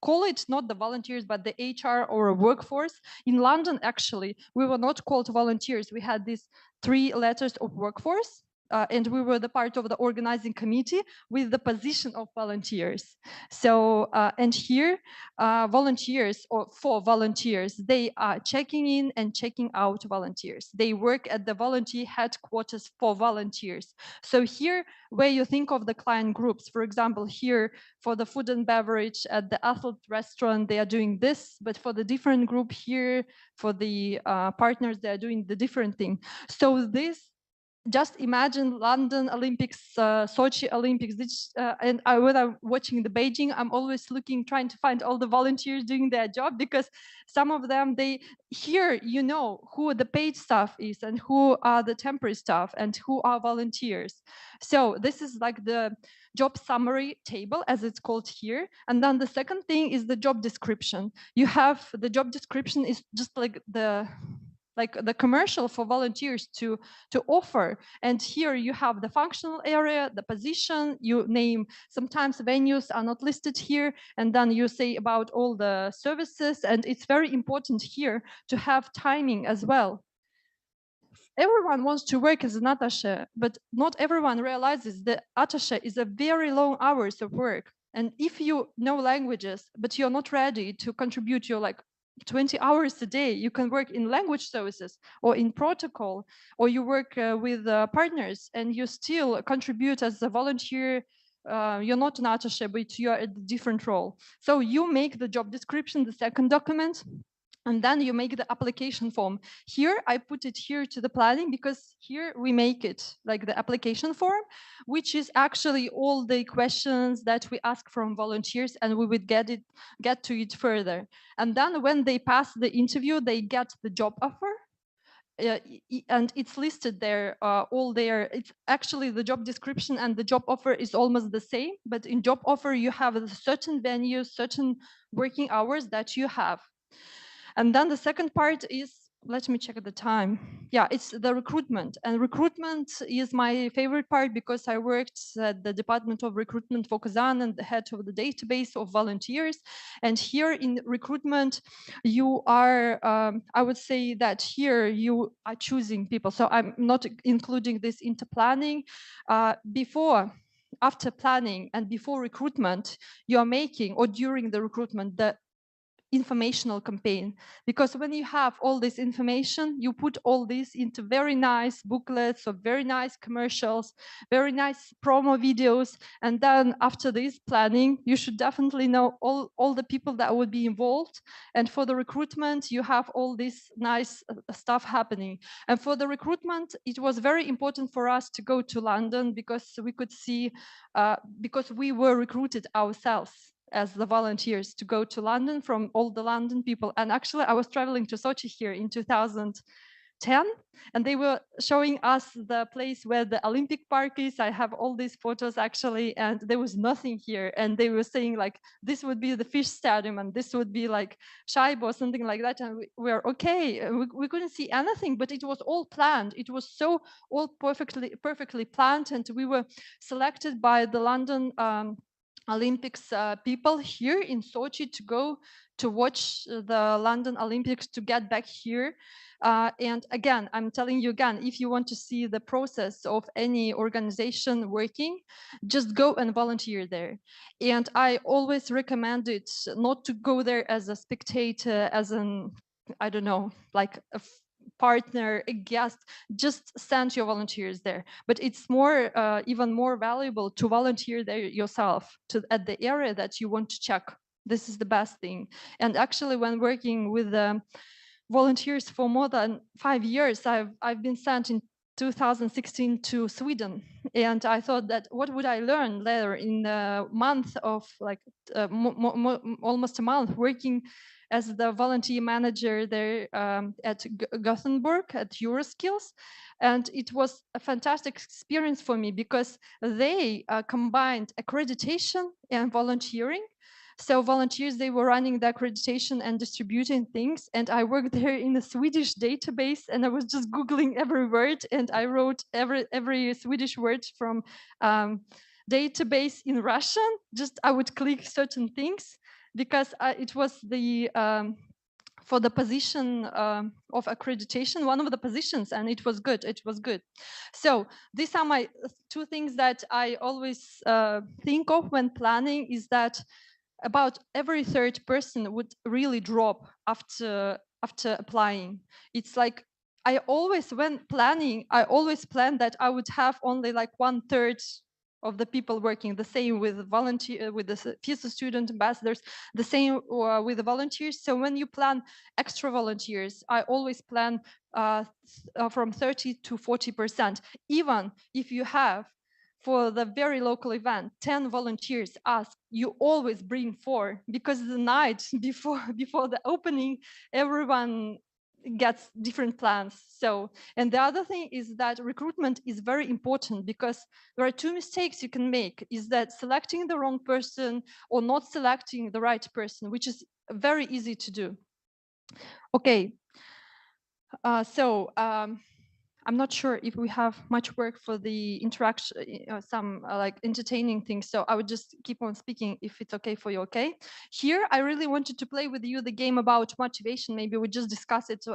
call it not the volunteers, but the HR or a workforce. In London, actually, we were not called volunteers. We had these 3 letters of workforce. And we were the part of the organizing committee with the position of volunteers. So, and here, volunteers, or for volunteers, they are checking in and checking out volunteers. They work at the volunteer headquarters for volunteers. So here, where you think of the client groups, for example, here for the food and beverage at the athlete restaurant, they are doing this, but for the different group here, for the partners, they are doing the different thing. So this, just imagine London Olympics, Sochi Olympics, and when I'm watching the Beijing, I'm always trying to find all the volunteers doing their job, because some of them, here you know who the paid staff is and who are the temporary staff and who are volunteers. So this is like the job summary table, as it's called here. And then the second thing is the job description. You have the job description is just like the commercial for volunteers to offer. And here you have the functional area, the position, you name, sometimes venues are not listed here, and then you say about all the services. And it's very important here to have timing as well. Everyone wants to work as an attaché, but not everyone realizes that attaché is a very long hours of work. And if you know languages, but you're not ready to contribute your 20 hours a day. You can work in language services or in protocol, or you work with partners, and you still contribute as a volunteer. You're not an attaché, but you're a different role. So you make the job description, the second document, and then you make the application form. Here, I put it here to the planning because here we make it like the application form, which is actually all the questions that we ask from volunteers, and we would get to it further. And then when they pass the interview, they get the job offer. And it's listed there, all there. It's actually the job description and the job offer is almost the same, but in job offer you have a certain venue, certain working hours that you have. And then the second part is, let me check the time. Yeah, it's the recruitment. And recruitment is my favorite part because I worked at the Department of Recruitment for Kazan and the head of the database of volunteers. And here in recruitment, you are, I would say that here you are choosing people. So I'm not including this into planning. After planning and before recruitment, you are making, or during the recruitment, the informational campaign, because when you have all this information, you put all this into very nice booklets or very nice commercials, very nice promo videos, and then after this planning, you should definitely know all the people that would be involved. And for the recruitment, you have all this nice stuff happening. And for the recruitment, it was very important for us to go to London because we could see, because we were recruited ourselves as the volunteers to go to London from all the London people. And actually I was traveling to Sochi here in 2010, and they were showing us the place where the Olympic Park is. I have all these photos actually, and there was nothing here. And they were saying like, this would be the fish stadium and this would be like Shaibo or something like that. And we were okay, we couldn't see anything, but it was all planned. It was so all perfectly planned. And we were selected by the London Olympics people here in Sochi to go to watch the London Olympics, to get back here. And again, I'm telling you again, if you want to see the process of any organization working, just go and volunteer there. And I always recommend it not to go there as a spectator, as an, I don't know, like a partner, a guest. Just send your volunteers there. But it's more, even more valuable to volunteer there yourself, at the area that you want to check. This is the best thing. And actually, when working with volunteers for more than 5 years, I've been sent in 2016 to Sweden, and I thought that what would I learn later in a month of like almost a month working as the volunteer manager there at Gothenburg at Euroskills. And it was a fantastic experience for me because they combined accreditation and volunteering. So volunteers, they were running the accreditation and distributing things. And I worked there in a Swedish database, and I was just Googling every word, and I wrote every Swedish word from database in Russian. Just I would click certain things because it was the for the position of accreditation, one of the positions, and it was good. It was good. So these are my two things that I always think of when planning, is that about every third person would really drop after applying. It's like I always, when planning, I always plan that I would have only like 1/3 of the people working. The same with volunteer, with the FISU student ambassadors, the same with the volunteers. So when you plan extra volunteers, I always plan from 30 to 40%. Even if you have, for the very local event, 10 volunteers ask, you always bring 4, because the night before the opening, everyone gets different plans. So, and the other thing is that recruitment is very important, because there are 2 mistakes you can make, is that selecting the wrong person or not selecting the right person, which is very easy to do. Okay, I'm not sure if we have much work for the interaction, some like entertaining things. So I would just keep on speaking if it's okay for you, okay? Here, I really wanted to play with you the game about motivation. Maybe we just discuss it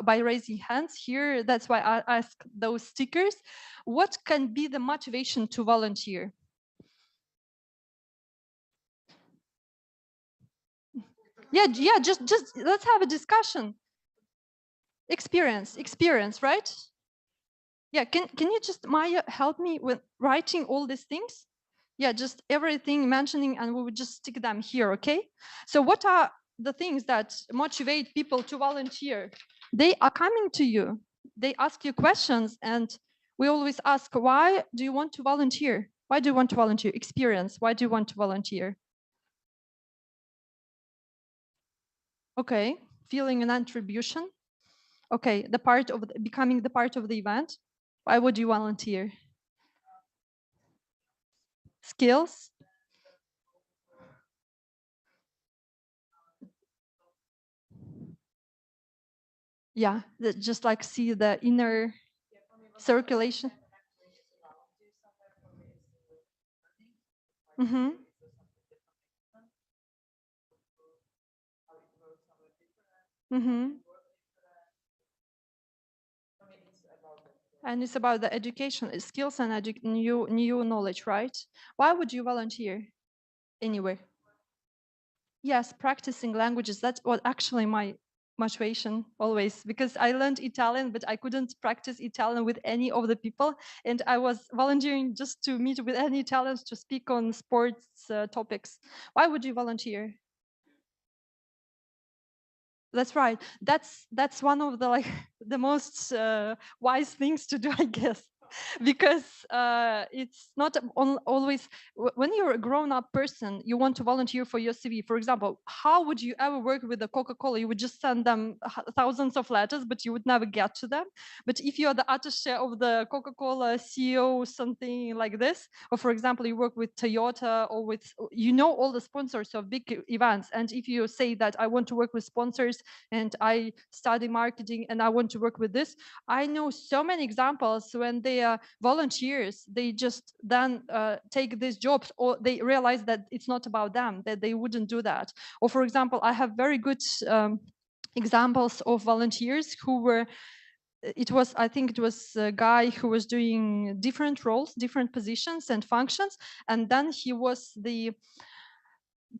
by raising hands here. That's why I ask those stickers. What can be the motivation to volunteer? Yeah, just let's have a discussion. Experience, right? Yeah, can you just, Maya, help me with writing all these things? Yeah, just everything mentioning, and we would just stick them here, okay? So what are the things that motivate people to volunteer? They are coming to you, they ask you questions, and we always ask, why do you want to volunteer? Why do you want to volunteer? Experience, why do you want to volunteer? Okay, feeling an attribution. Okay, the part of becoming the part of the event. Why would you volunteer? Skills. Yeah, just like see the inner circulation. Mm-hmm. Mm-hmm. And it's about the education, skills, and new knowledge, right? Why would you volunteer anywhere? Yes, practicing languages. That's what actually my motivation always, because I learned Italian, but I couldn't practice Italian with any of the people. And I was volunteering just to meet with any Italians to speak on sports topics. Why would you volunteer? That's right. That's one of the the most wise things to do, I guess, because it's not always when you're a grown-up person, you want to volunteer for your CV. For example, how would you ever work with the Coca-Cola? You would just send them thousands of letters, but you would never get to them. But if you're the attaché of the Coca-Cola CEO, something like this, or for example, you work with Toyota or with, you know, all the sponsors of big events, and if you say that I want to work with sponsors and I study marketing and I want to work with this, I know so many examples when they are volunteers, they just then take these jobs, or they realize that it's not about them, that they wouldn't do that. Or for example, I have very good examples of volunteers who were, I think it was a guy who was doing different roles, different positions and functions, and then he was the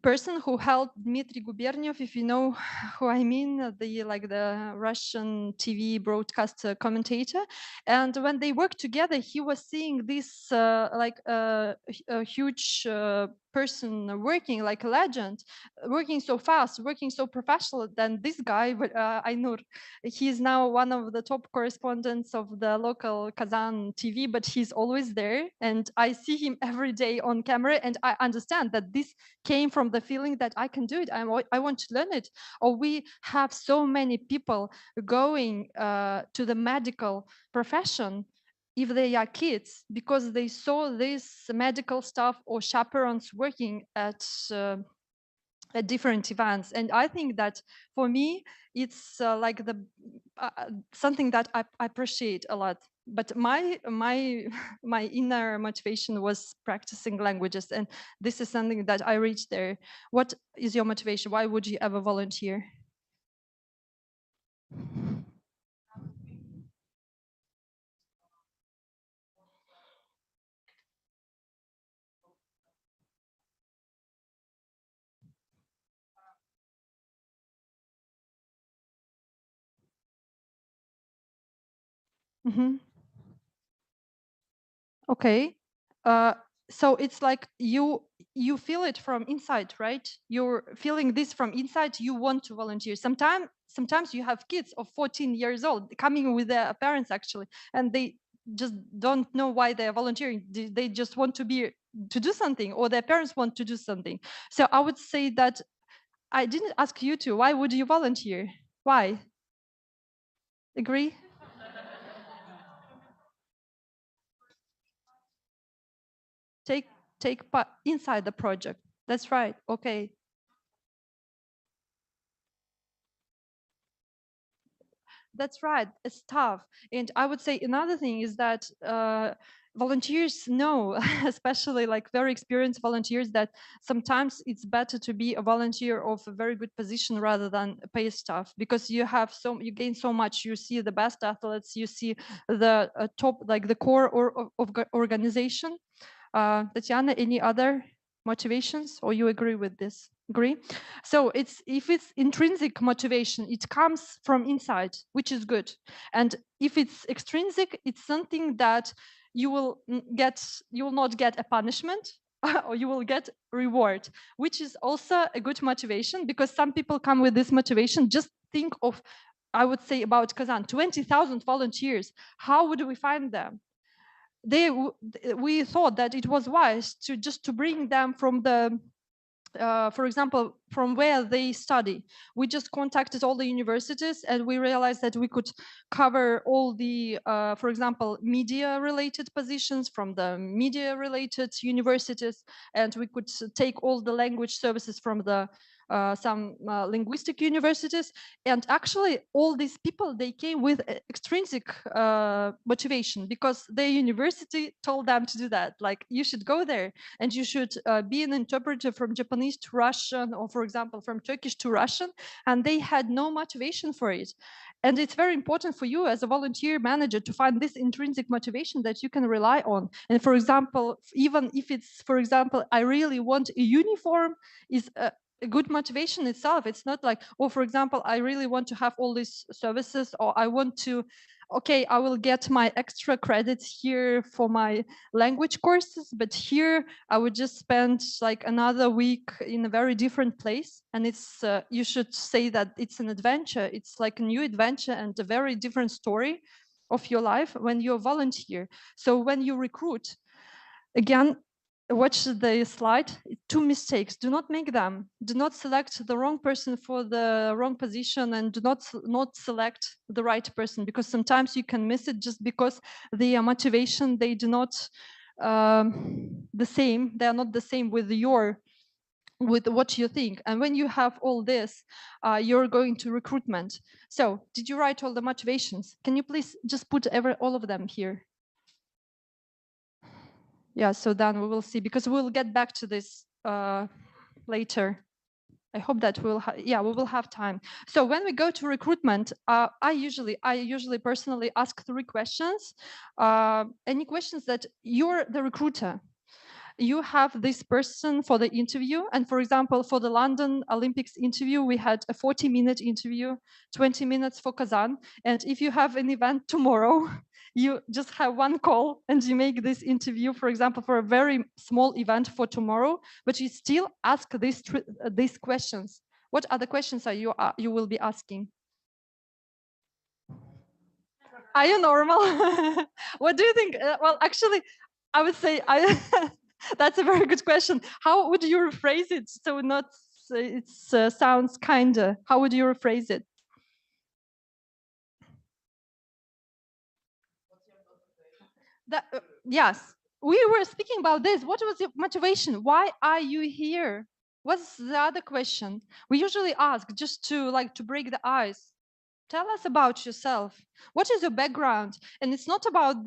person who helped Dmitry Guberniev, if you know who I mean, the Russian TV broadcast commentator. And when they worked together, he was seeing this a huge person working like a legend, working so fast, working so professional. Than this guy, Ainur, he is now one of the top correspondents of the local Kazan TV, but he's always there, and I see him every day on camera, and I understand that this came from the feeling that I can do it. I want to learn it. Or we have so many people going to the medical profession if they are kids because they saw this medical stuff or chaperones working at different events. And I think that for me, it's something that I appreciate a lot. But my inner motivation was practicing languages, and this is something that I reached there. What is your motivation? Why would you ever volunteer? Mm-hmm. Okay. So it's like you feel it from inside, right? You're feeling this from inside. You want to volunteer. Sometimes you have kids of 14 years old coming with their parents actually, and they just don't know why they're volunteering. They just want to do something, or their parents want to do something. So I would say that I didn't ask you to. Why would you volunteer? Why? Agree? Take take part inside the project. That's right. Okay. That's right. It's tough. And I would say another thing is that volunteers know, especially like very experienced volunteers, that sometimes it's better to be a volunteer of a very good position rather than paid staff, because you gain so much. You see the best athletes, you see the top, like the core of organization. Tatiana, any other motivations, or you agree with this? Agree? So if it's intrinsic motivation, it comes from inside, which is good. And if it's extrinsic, it's something that you will not get a punishment or you will get reward, which is also a good motivation, because some people come with this motivation. Just think of, I would say, about Kazan, 20,000 volunteers. How would we find them? We thought that it was wise to bring them from the for example, from where they study. We just contacted all the universities, and we realized that we could cover all the, for example, media-related positions from the media-related universities, and we could take all the language services from the some linguistic universities. And actually, all these people, they came with extrinsic motivation, because their university told them to do that. Like, you should go there and you should be an interpreter from Japanese to Russian, or for example, from Turkish to Russian, and they had no motivation for it. And it's very important for you as a volunteer manager to find this intrinsic motivation that you can rely on. And for example, even if it's, for example, I really want a uniform, is a good motivation itself. It's not like, oh, for example, I really want to have all these services, or I want to, okay, I will get my extra credits here for my language courses, but here I would just spend like another week in a very different place. And it's you should say that it's an adventure. It's like a new adventure and a very different story of your life when you're a volunteer. So when you recruit, again, watch the slide. 2 mistakes. Do not make them. Do not select the wrong person for the wrong position, and do not select the right person, because sometimes you can miss it just because the motivation, they do not the same. They are not the same with what you think. And when you have all this, you're going to recruitment. So did you write all the motivations? Can you please just put all of them here? Yeah, so then we will see, because we'll get back to this later. I hope that we will have time. So when we go to recruitment, I usually personally ask 3 questions. Any questions that you're the recruiter, you have this person for the interview. And for example, for the London Olympics interview, we had a 40-minute interview, 20 minutes for Kazan. And if you have an event tomorrow, you just have 1 call and you make this interview, for example, for a very small event for tomorrow, but you still ask these questions. What other questions you will be asking? Are you normal? What do you think? Well, actually, I would say that's a very good question. How would you rephrase it so not it sounds kinder? How would you rephrase it? Yes, we were speaking about this. What was your motivation? Why are you here? What's the other question? We usually ask just to break the ice. Tell us about yourself. What is your background? And it's not about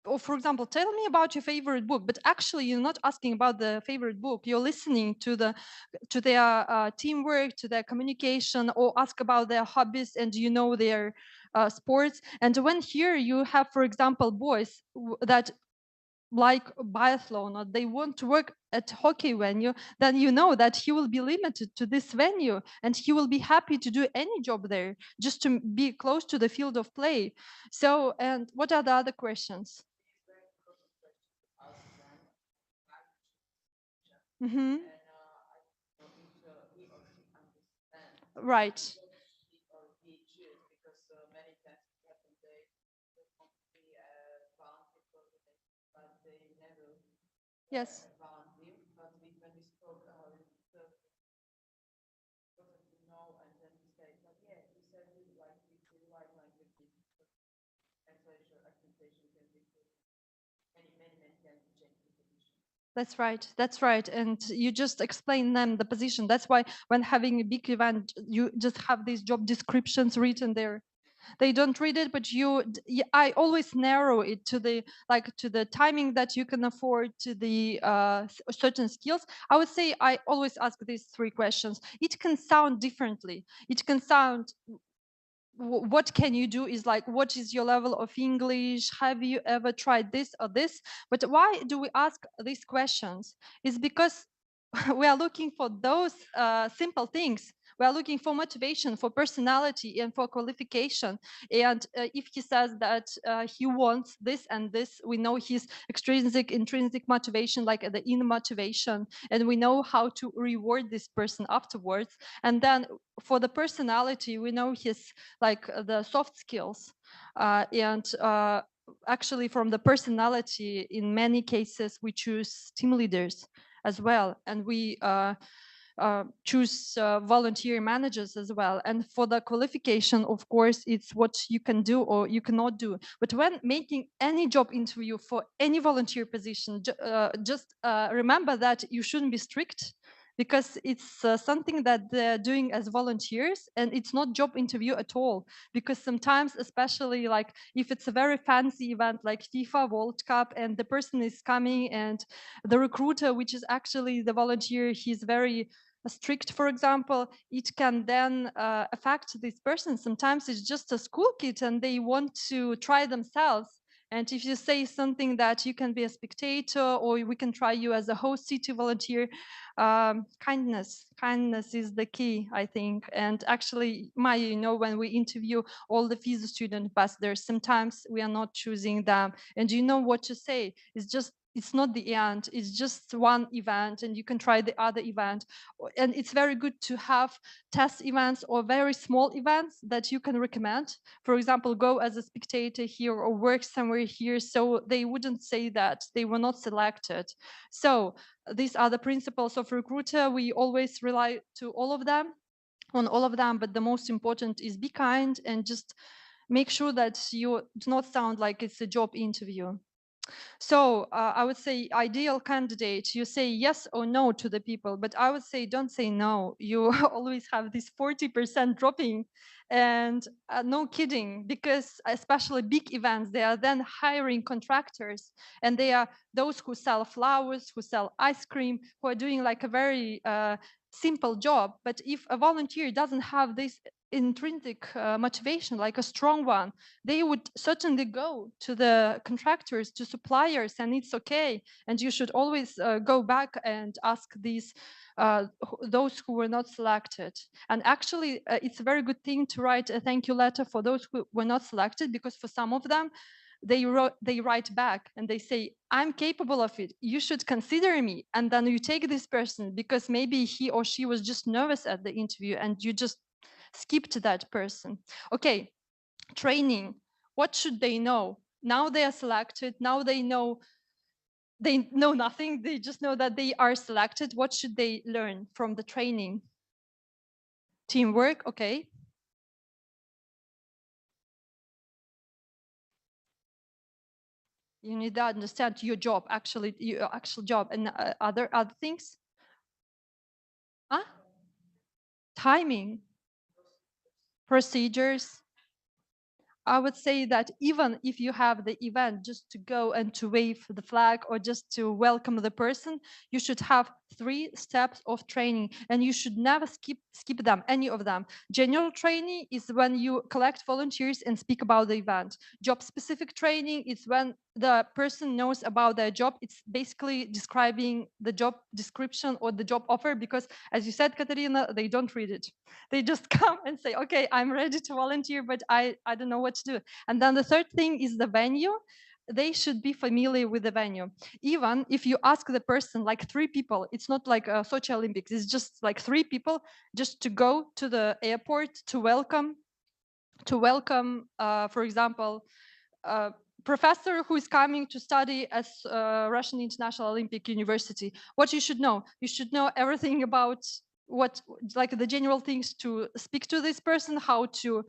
or for example, tell me about your favorite book, but actually you're not asking about the favorite book. You're listening to their teamwork, to their communication, or ask about their hobbies and their sports. And when here you have, for example, boys that like biathlon, or they want to work at hockey venue, then you know that he will be limited to this venue, and he will be happy to do any job there just to be close to the field of play. So, and what are the other questions? Mm-hmm. Right. Yes. That's right. That's right. And you just explain them the position. That's why when having a big event, you just have these job descriptions written there. They don't read it, but I always narrow it to the timing that you can afford, to the certain skills. I would say I always ask these 3 questions. It can sound differently. It can sound, what can you do, is like, what is your level of English? Have you ever tried this or this? But why do we ask these questions? Is because we are looking for those simple things. We are looking for motivation, for personality, and for qualification. And if he says that he wants this and this, we know his extrinsic, intrinsic motivation, like the inner motivation, and we know how to reward this person afterwards. And then for the personality, we know his the soft skills, and actually from the personality, in many cases, we choose team leaders as well, and we choose volunteer managers as well. And for the qualification, of course, it's what you can do or you cannot do. But when making any job interview for any volunteer position, just remember that you shouldn't be strict, because it's something that they're doing as volunteers, and it's not job interview at all. Because sometimes, especially like if it's a very fancy event like FIFA World Cup, and the person is coming, and the recruiter, which is actually the volunteer, he's very strict, for example, it can then affect this person. Sometimes it's just a school kid and they want to try themselves. And if you say something that you can be a spectator, or we can try you as a host city volunteer, kindness is the key, I think. And actually, Maya, when we interview all the FISU student ambassadors, sometimes we are not choosing them. And you know what to say. It's not the end, it's just one event, and you can try the other event. And it's very good to have test events or very small events that you can recommend. For example, go as a spectator here or work somewhere here, so they wouldn't say that they were not selected. So these are the principles of recruiter. We always rely on all of them, but the most important is be kind and just make sure that you do not sound like it's a job interview. So I would say ideal candidate, you say yes or no to the people, but I would say don't say no. You always have this 40% dropping, and no kidding, because especially big events, they are then hiring contractors, and they are those who sell flowers, who sell ice cream, who are doing like a very simple job. But if a volunteer doesn't have this intrinsic motivation, like a strong one, they would certainly go to the contractors, to suppliers, and it's okay. And you should always go back and ask those who were not selected. And actually, it's a very good thing to write a thank you letter for those who were not selected, because for some of them, they write back and they say, I'm capable of it, you should consider me. And then you take this person because maybe he or she was just nervous at the interview, and you just skipped that person. Okay, training. What should they know? Now they are selected. Now they know nothing. They just know that they are selected. What should they learn from the training? Teamwork, okay. You need to understand your job, actually, your actual job, and other things. Huh? Timing, procedures. I would say that even if you have the event just to go and to wave the flag or just to welcome the person, you should have 3 steps of training, and you should never skip them, any of them. General training is when you collect volunteers and speak about the event. Job specific training is when the person knows about their job. It's basically describing the job description or the job offer, because as you said, Katerina, they don't read it. They just come and say, okay, I'm ready to volunteer, but I don't know what to do. And then the third thing is the venue. They should be familiar with the venue. Even if you ask the person, like 3 people, it's not like a Sochi Olympics, it's just like 3 people just to go to the airport to welcome, for example, professor who is coming to study at Russian International Olympic University. What you should know everything about what, like the general things to speak to this person, how to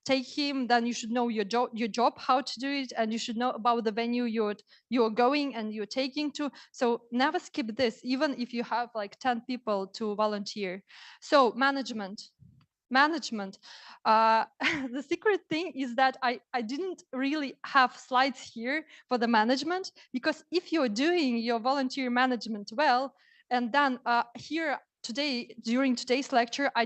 take him. Then you should know your job, how to do it, and you should know about the venue you're going and you're taking to. So never skip this, even if you have like 10 people to volunteer. So management. The secret thing is that I didn't really have slides here for the management, because if you're doing your volunteer management well, and then here today, during today's lecture, I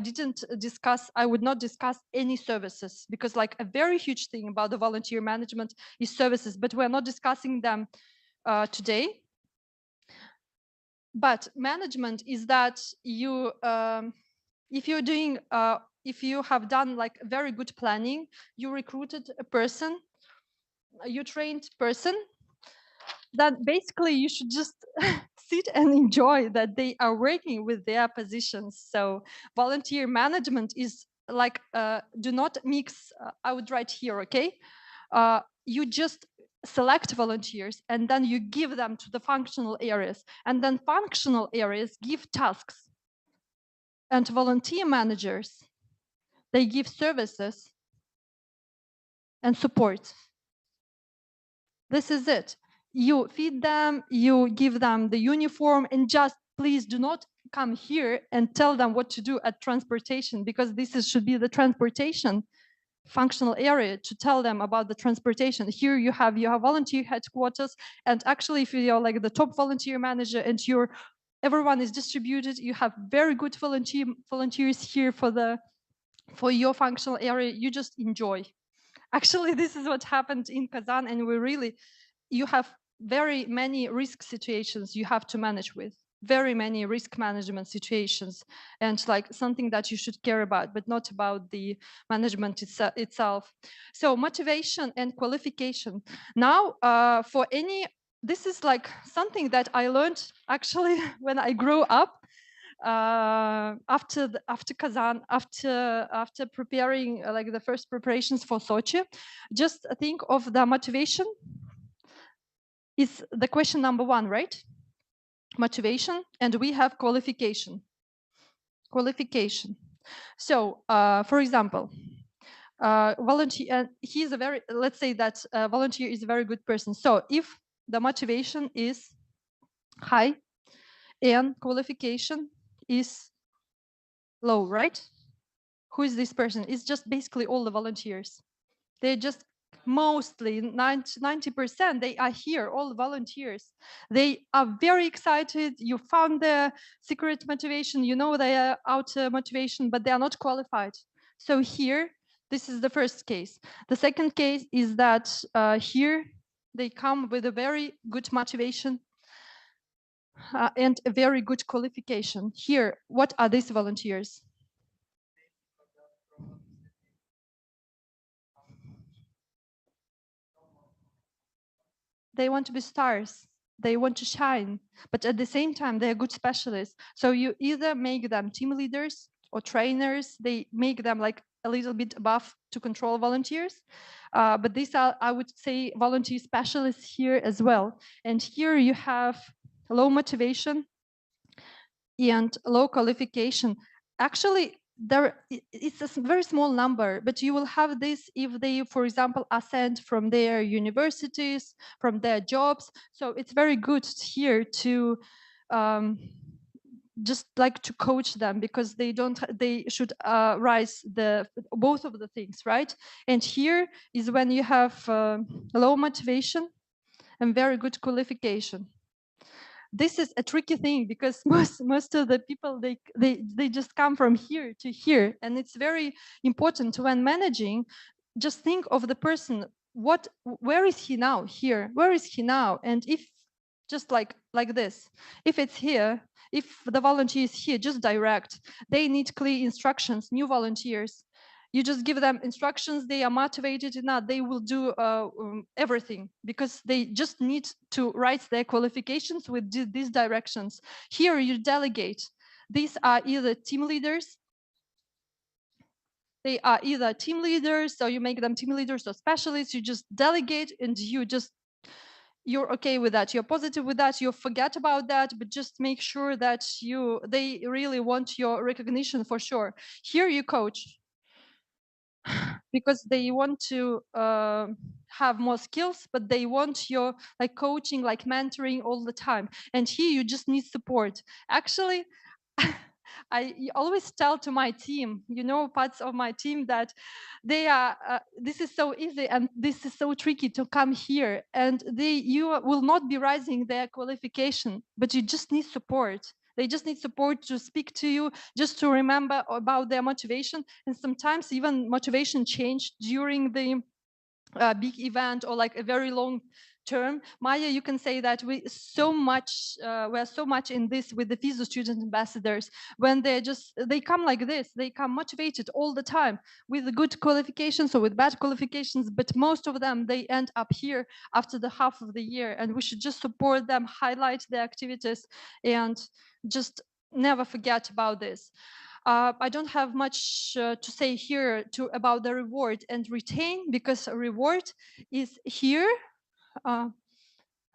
would not discuss any services, because like a very huge thing about the volunteer management is services, but we're not discussing them today. But management is that you, if you're doing, if you have done like very good planning, you recruited a person, you trained person, that basically you should just sit and enjoy that they are working with their positions. So volunteer management is like, do not mix, I would write here, okay? You just select volunteers and then you give them to the functional areas, and then functional areas give tasks. And volunteer managers, they give services and support. This is it. You feed them, you give them the uniform, and just please do not come here and tell them what to do at transportation, because should be the transportation functional area to tell them about the transportation. Here you have volunteer headquarters, and actually if you're like the top volunteer manager and everyone is distributed, you have very good volunteers here for your functional area. You just enjoy. Actually, this is what happened in Kazan, and you have very many risk situations you have to manage with, very many risk management situations, and like something that you should care about, but not about the management itself. So motivation and qualification. Now, this is like something that I learned actually when I grew up. After Kazan, after preparing like the first preparations for Sochi, just think of the motivation is the question number one, right? Motivation, and we have qualification. Qualification. So, for example, volunteer. He's a very. Let's say that volunteer is a very good person. So, if the motivation is high and qualification is low, right? Who is this person? It's just basically all the volunteers. They're just mostly 90%. They are here, all volunteers. They are very excited. You found their secret motivation. You know their outer motivation, but they are not qualified. So here, this is the first case. The second case is that here they come with a very good motivation and a very good qualification. Here, what are these volunteers? They want to be stars. They want to shine, but at the same time, they're good specialists. So you either make them team leaders or trainers. They make them like a little bit above to control volunteers. But these are, I would say, volunteer specialists here as well. And here you have low motivation and low qualification. Actually, it's a very small number, but you will have this if they, for example, are sent from their universities, from their jobs. So it's very good here to just like to coach them, because they should rise both of the things, right? And here is when you have low motivation and very good qualification. This is a tricky thing, because most of the people they just come from here to here, and it's very important when managing. Just think of the person. Where is he now? Here. Where is he now? And if just like this, if it's here, if the volunteer is here, just direct. They need clear instructions. New volunteers, you just give them instructions. They are motivated enough, they will do everything, because they just need to write their qualifications with these directions. Here you delegate. These are either team leaders. They are either team leaders, so you make them team leaders or specialists. You just delegate, and you're okay with that. You're positive with that. You forget about that, but just make sure that they really want your recognition for sure. Here you coach, because they want to have more skills, but they want your like coaching, like mentoring all the time. And here you just need support. Actually, I always tell to my team, parts of my team, that they are. This is so easy and this is so tricky to come here, and you will not be rising their qualification, but you just need support. They just need support to speak to you, just to remember about their motivation. And sometimes even motivation changed during the big event, or like a very long term. Maya, you can say that we're so much in this with the FISU student ambassadors. When they come like this, they come motivated all the time with good qualifications or with bad qualifications, but most of them, they end up here after the half of the year, and we should just support them, highlight their activities, and just never forget about this. I don't have much to say here about the reward and retain, because reward is here. Uh,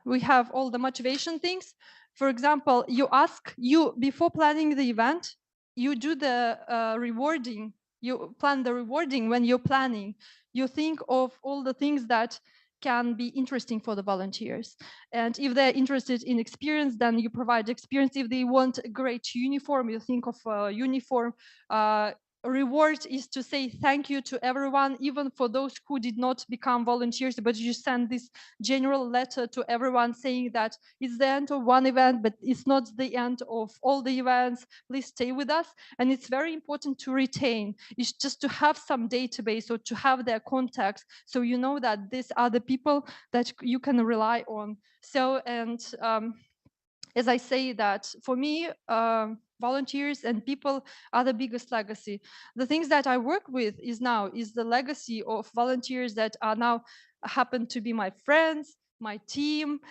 we have all the motivation things. For example, you before planning the event, you do the rewarding. You plan the rewarding when you're planning. You think of all the things that can be interesting for the volunteers. And if they're interested in experience, then you provide experience. If they want a great uniform, you think of a uniform. Reward is to say thank you to everyone, even for those who did not become volunteers, but you send this general letter to everyone saying that it's the end of one event, but it's not the end of all the events. Please stay with us. And it's very important to retain. It's just to have some database or to have their contacts, so you know that these are the people that you can rely on. So, and as I say that for me, volunteers and people are the biggest legacy. The things that I work with is the legacy of volunteers that are now happen to be my friends, my team,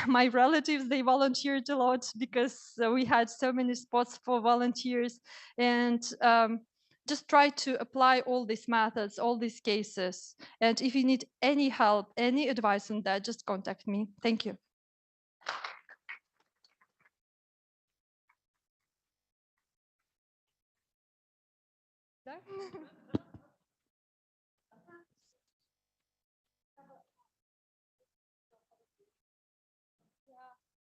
my relatives. They volunteered a lot because we had so many spots for volunteers, and just try to apply all these methods, all these cases. And if you need any help, any advice on that, just contact me. Thank you.